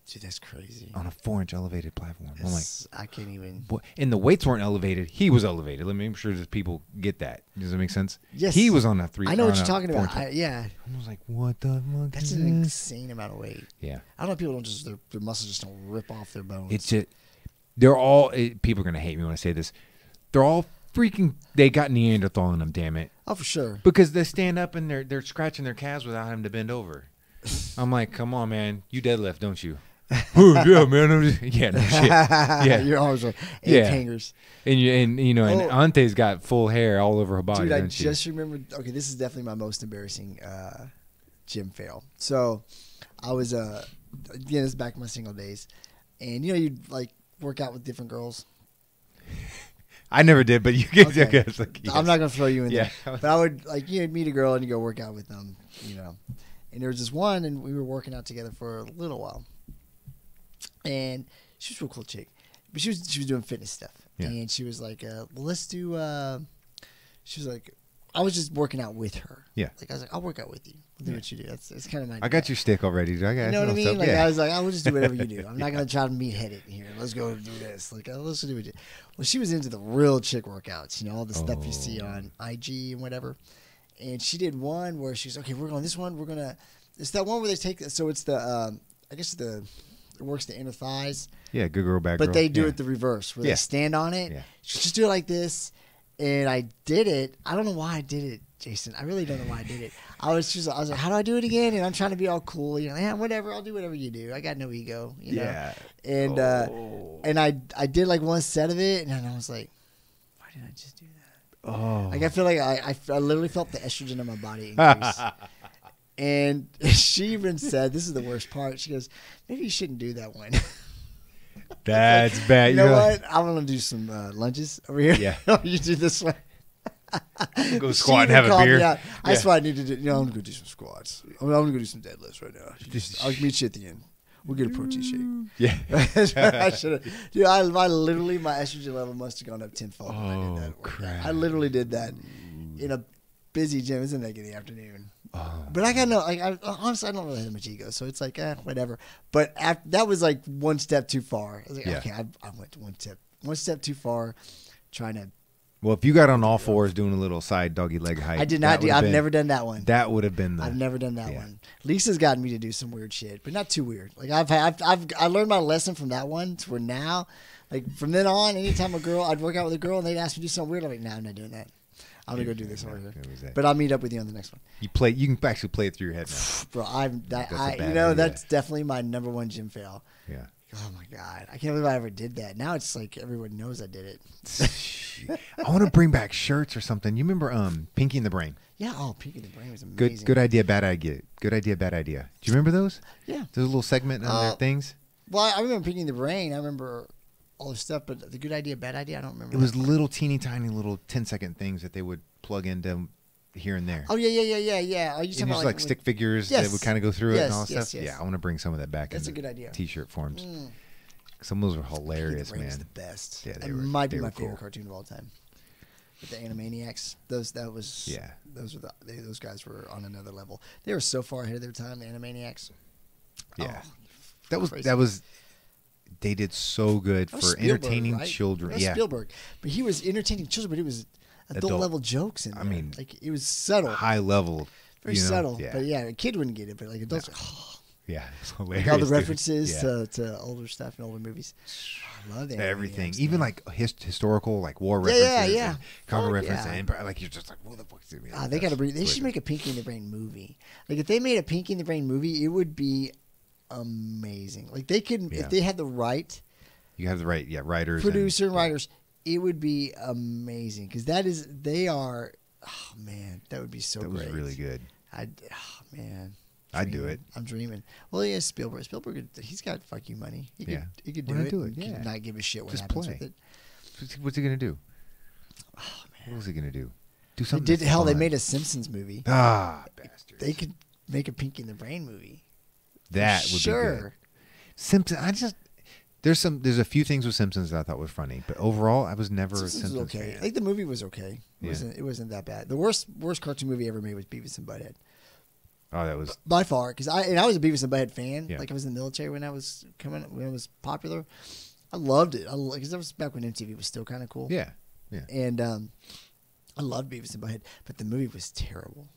Dude, that's crazy. On a 4-inch elevated platform. I'm like, I can't even. And the weights weren't elevated. He was elevated. Let me make sure that people get that. Does that make sense? Yes. He was on a 3. I know what you're talking about. I was like, what the fuck? That's is an this? insane amount of weight. Yeah. I don't know if people don't just, their muscles just don't rip off their bones. It's just, they're all, people are going to hate me when I say this. They're all freaking, they got Neanderthal in them, damn it. Oh, for sure. Because they stand up and they're scratching their calves without having to bend over. I'm like, come on, man. You deadlift, don't you? Yeah, man. No shit. Yeah, your arms are 8 hangers. And Ante's got full hair all over her body. Dude, I just remembered. Okay, this is definitely my most embarrassing gym fail. So, I was again, this is back in my single days, and you'd like work out with different girls. I never did, but you get. Okay. Like, yes. I'm not gonna throw you in there, Yeah. but I would meet a girl and you go work out with them, And there was this one, and we were working out together for a little while. And she was a real cool chick, but she was doing fitness stuff, and she was like, "Well, let's do." She was like, I was just working out with her. Yeah, like I was like, I'll work out with you. We'll do what you do. It's kind of my. I got your stick already. Dude. I got. You know what I mean? Stuff. Like I was like, I will just do whatever you do. I'm not gonna try to meat-headed here. Let's go do this. Like let's do it. Well, she was into the real chick workouts. All the stuff you see on IG and whatever. And she did one where she's okay. We're going this one. We're gonna. It's that one where they take. So it's the. I guess it works the inner thighs. Yeah, good girl, bad girl. But they do it the reverse, where they stand on it. Yeah. Just do it like this. And I did it. I don't know why I did it, Jason. I really don't know why I did it. I was like, how do I do it again? And I'm trying to be all cool. Yeah, whatever. I'll do whatever you do. I got no ego. Yeah. And and I did like one set of it, and then I was like, why did I just do that? Oh. Like I feel like I literally felt the estrogen in my body increase. And she even said, this is the worst part. She goes, maybe you shouldn't do that one. That's bad. You know what? I'm gonna do some lunges over here. Yeah. You do this one. Go squat and have a beer. Yeah. That's what I need to do. I'm gonna go do some squats. I'm gonna go do some deadlifts right now. I'll meet you at the end. We'll get a protein shake. Yeah. I should have. Dude, I literally, my estrogen level must have gone up tenfold when I did that workout. Crap. I literally did that in a busy gym. It was like in the afternoon. Oh. But I got no, like, honestly, I don't really have much ego, so it's like, whatever. But that was like one step too far. I was like, okay, I went one step too far, trying to. Well, if you got on all fours doing a little side doggy leg hike, I did not do. I've never done that one. That would have been. I've never done that one. Lisa's gotten me to do some weird shit, but not too weird. Like I learned my lesson from that one to where now, like from then on, anytime I'd work out with a girl and they'd ask me to do something weird, I'm like, nah, I'm not doing that. I'm gonna go do this over here. But I'll meet up with you on the next one. You can actually play it through your head now. Bro, that's definitely my number one gym fail. Yeah. Oh my God, I can't believe I ever did that. Now it's like everyone knows I did it. I want to bring back shirts or something. You remember Pinky and the Brain? Yeah. Oh, Pinky and the Brain was amazing. Good idea, bad idea. Good idea, bad idea. Do you remember those? Yeah. There's a little segment on their things. Well, I remember Pinky and the Brain. I remember all the stuff, but the good idea, bad idea, I don't remember. It was little teeny tiny little 10-second things that they would plug into here and there. Oh yeah. Are you talking about like stick figures that would kind of go through it and all that stuff? Yes. Yeah, I want to bring some of that back. That's a good idea. T-shirt forms. Some of those were hilarious, man. Was the best. Yeah, they might be my favorite cartoon of all time. With the Animaniacs, those guys were on another level. They were so far ahead of their time. The Animaniacs. Yeah, oh, that was. They did so good for entertaining children. That was Spielberg, but he was entertaining children. But it was adult level jokes in there. I mean, like it was subtle, high level, very subtle. Yeah. But yeah, a kid wouldn't get it, but like adults. Yeah, it's hilarious. Like all the references to older stuff and older movies. I love that. Everything, even like historical, like war references, yeah, cover references, and like you're just like, what the fuck's doing? They got to bring. They should make a Pinky and the Brain movie. Like if they made a Pinky and the Brain movie, it would be amazing. Like they could, if they had the right. You have the right, writers, producer and writers. It would be amazing because they are. Oh man, that would be so great. That was really good. I'd do it. I'm dreaming. Well, yeah, Spielberg. He's got fuck you money. He could do it. He could not give a shit what happens with it. What's he gonna do? Oh man, what was he gonna do? Do something. They made a Simpsons movie. Bastards. They could make a Pinky and the Brain movie. That would be good. Simpsons. There's a few things with Simpsons that I thought was funny, but overall, I was never a Simpsons fan. Like the movie was okay. It wasn't that bad. The worst cartoon movie ever made was Beavis and Butthead. Oh, that was by far because I was a Beavis and Butthead fan. Yeah. Like I was in the military when it was popular. I loved it. Because that was back when MTV was still kind of cool. Yeah. And I loved Beavis and Butthead, but the movie was terrible.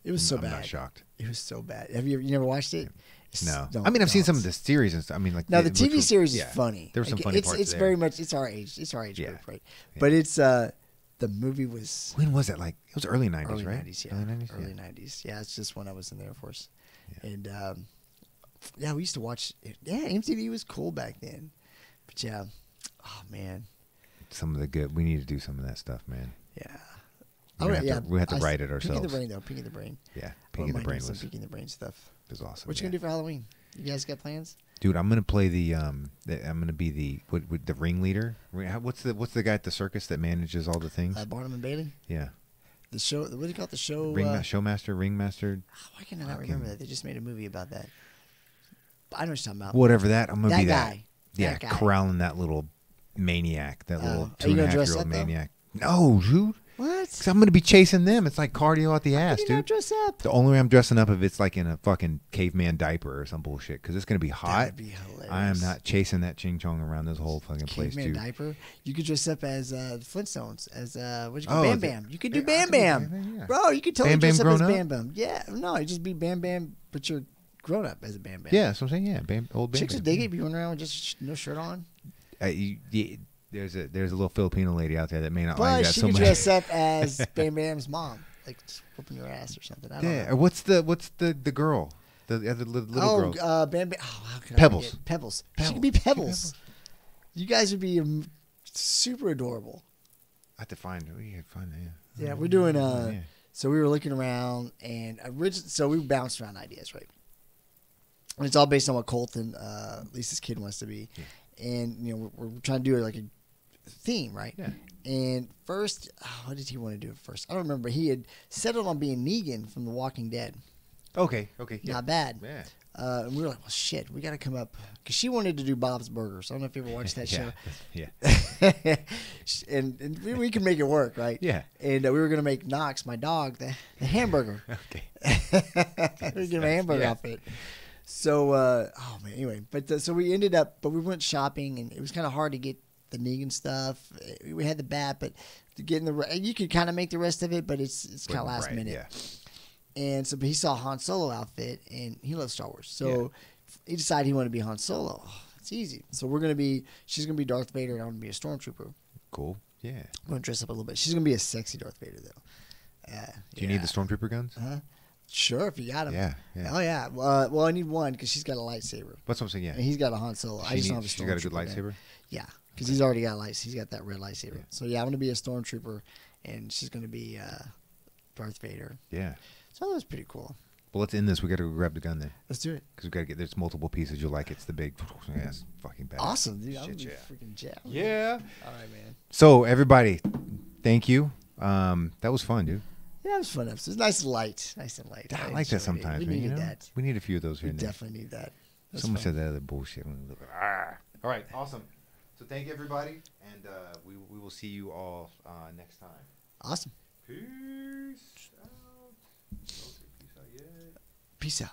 It was so bad. I'm not shocked. It was so bad. You never watched it? No. I mean, I've seen some of the series and stuff. I mean, like the TV series is funny. There were some funny parts. It's there. very much our age. It's our age group, right? Yeah. But it's the movie was. When was it? Like it was early 90s, right? 90s, yeah. Early 90s. Yeah, it's just when I was in the Air Force, and we used to watch. Yeah, MTV was cool back then, but yeah, oh man. Some of the good. We need to do some of that stuff, man. Yeah. We have to write it ourselves. Pinky the Brain, though. Pinky the Brain. Yeah, Pinky the Brain was. Pinky the Brain stuff. It was awesome. What you gonna do for Halloween? You guys got plans? Dude, I'm gonna play I'm gonna be the ringleader. What's the guy at the circus that manages all the things? Barnum and Bailey. Yeah. The show. What do you call it? The show? Showmaster, ringmaster. Why can I not remember that? They just made a movie about that. I know what you're talking about. Whatever that. I'm gonna be that guy. Yeah, corralling that little maniac, that little 2.5-year-old maniac. Though? No, dude. What? Because I'm going to be chasing them. It's like cardio out the ass, dude. Not dress up? The only way I'm dressing up if it's like in a fucking caveman diaper or some bullshit. Because it's going to be hot. That'd be hilarious. I am not chasing that ching chong around this whole fucking place, dude. Caveman diaper? You could dress up as the Flintstones, as Bam Bam. You could do Bam Bam. Yeah. Bro, you could totally dress up as Bam Bam. Yeah, no, you just be Bam Bam, but you're grown up as a Bam Bam. Yeah, that's what I'm saying. Yeah, old Bam Bam. Chicks would dig it. Be running around with just no shirt on. There's a little Filipino lady out there that may not like that so much. But she could dress up as Bam Bam's mom, like just whooping your ass or something. I don't know. Or what's the girl? The other little girl. Bam Bam. Oh, how could Pebbles. I forget? Pebbles. She could be Pebbles. You guys would be super adorable. I have to find her. We can find her. Yeah, we're doing. So we were looking around, and so we bounced around ideas, right? And it's all based on what Colton, Lisa's kid, wants to be. Yeah. and we're trying to do like a theme, right? Yeah. And first, what did he want to do at first? I don't remember. He had settled on being Negan from The Walking Dead. Okay. Yeah. Not bad. Yeah. And we were like, well, shit, we got to come up. Because she wanted to do Bob's Burgers. I don't know if you ever watched that show. Yeah. and we can make it work, right? Yeah. And we were going to make Knox, my dog, the hamburger. Okay. We were getting a hamburger outfit. So, oh, man, anyway. But so we ended up, but we went shopping, and it was kind of hard to get the Negan stuff. We had the bat, but to get in you could kind of make the rest of it, but it's kind of last minute. Yeah. And so, but he saw a Han Solo outfit, and he loves Star Wars. So he decided he wanted to be Han Solo. Oh, it's easy. So she's going to be Darth Vader, and I'm going to be a Stormtrooper. Cool. Yeah. I'm going to dress up a little bit. She's going to be a sexy Darth Vader, though. Do you need the Stormtrooper guns? Huh? Sure, if you got them. Yeah. Oh, yeah. Well, I need one because she's got a lightsaber. That's what I'm saying, yeah. And he's got a Han Solo. I just don't have a Stormtrooper. She's got a good lightsaber? Yeah, because he's already got he's got that red lightsaber. Yeah. So, yeah, I'm going to be a Stormtrooper, and she's going to be Darth Vader. Yeah. So that was pretty cool. Well, let's end this. We got to go grab the gun then. Let's do it. Because we got to get. There's multiple pieces. You'll like it. It's the big. Yeah, it's fucking bad. Awesome, dude. I'm Shit, freaking jacked. Yeah. All right, man. So everybody, thank you. That was fun, dude. Yeah, it was fun. It was nice and light. Nice and light. I like that sometimes. We needed that. We need a few of those here. We definitely need that. Someone said that other bullshit. All right, awesome. So thank you, everybody, and we will see you all next time. Awesome. Peace out. Peace out.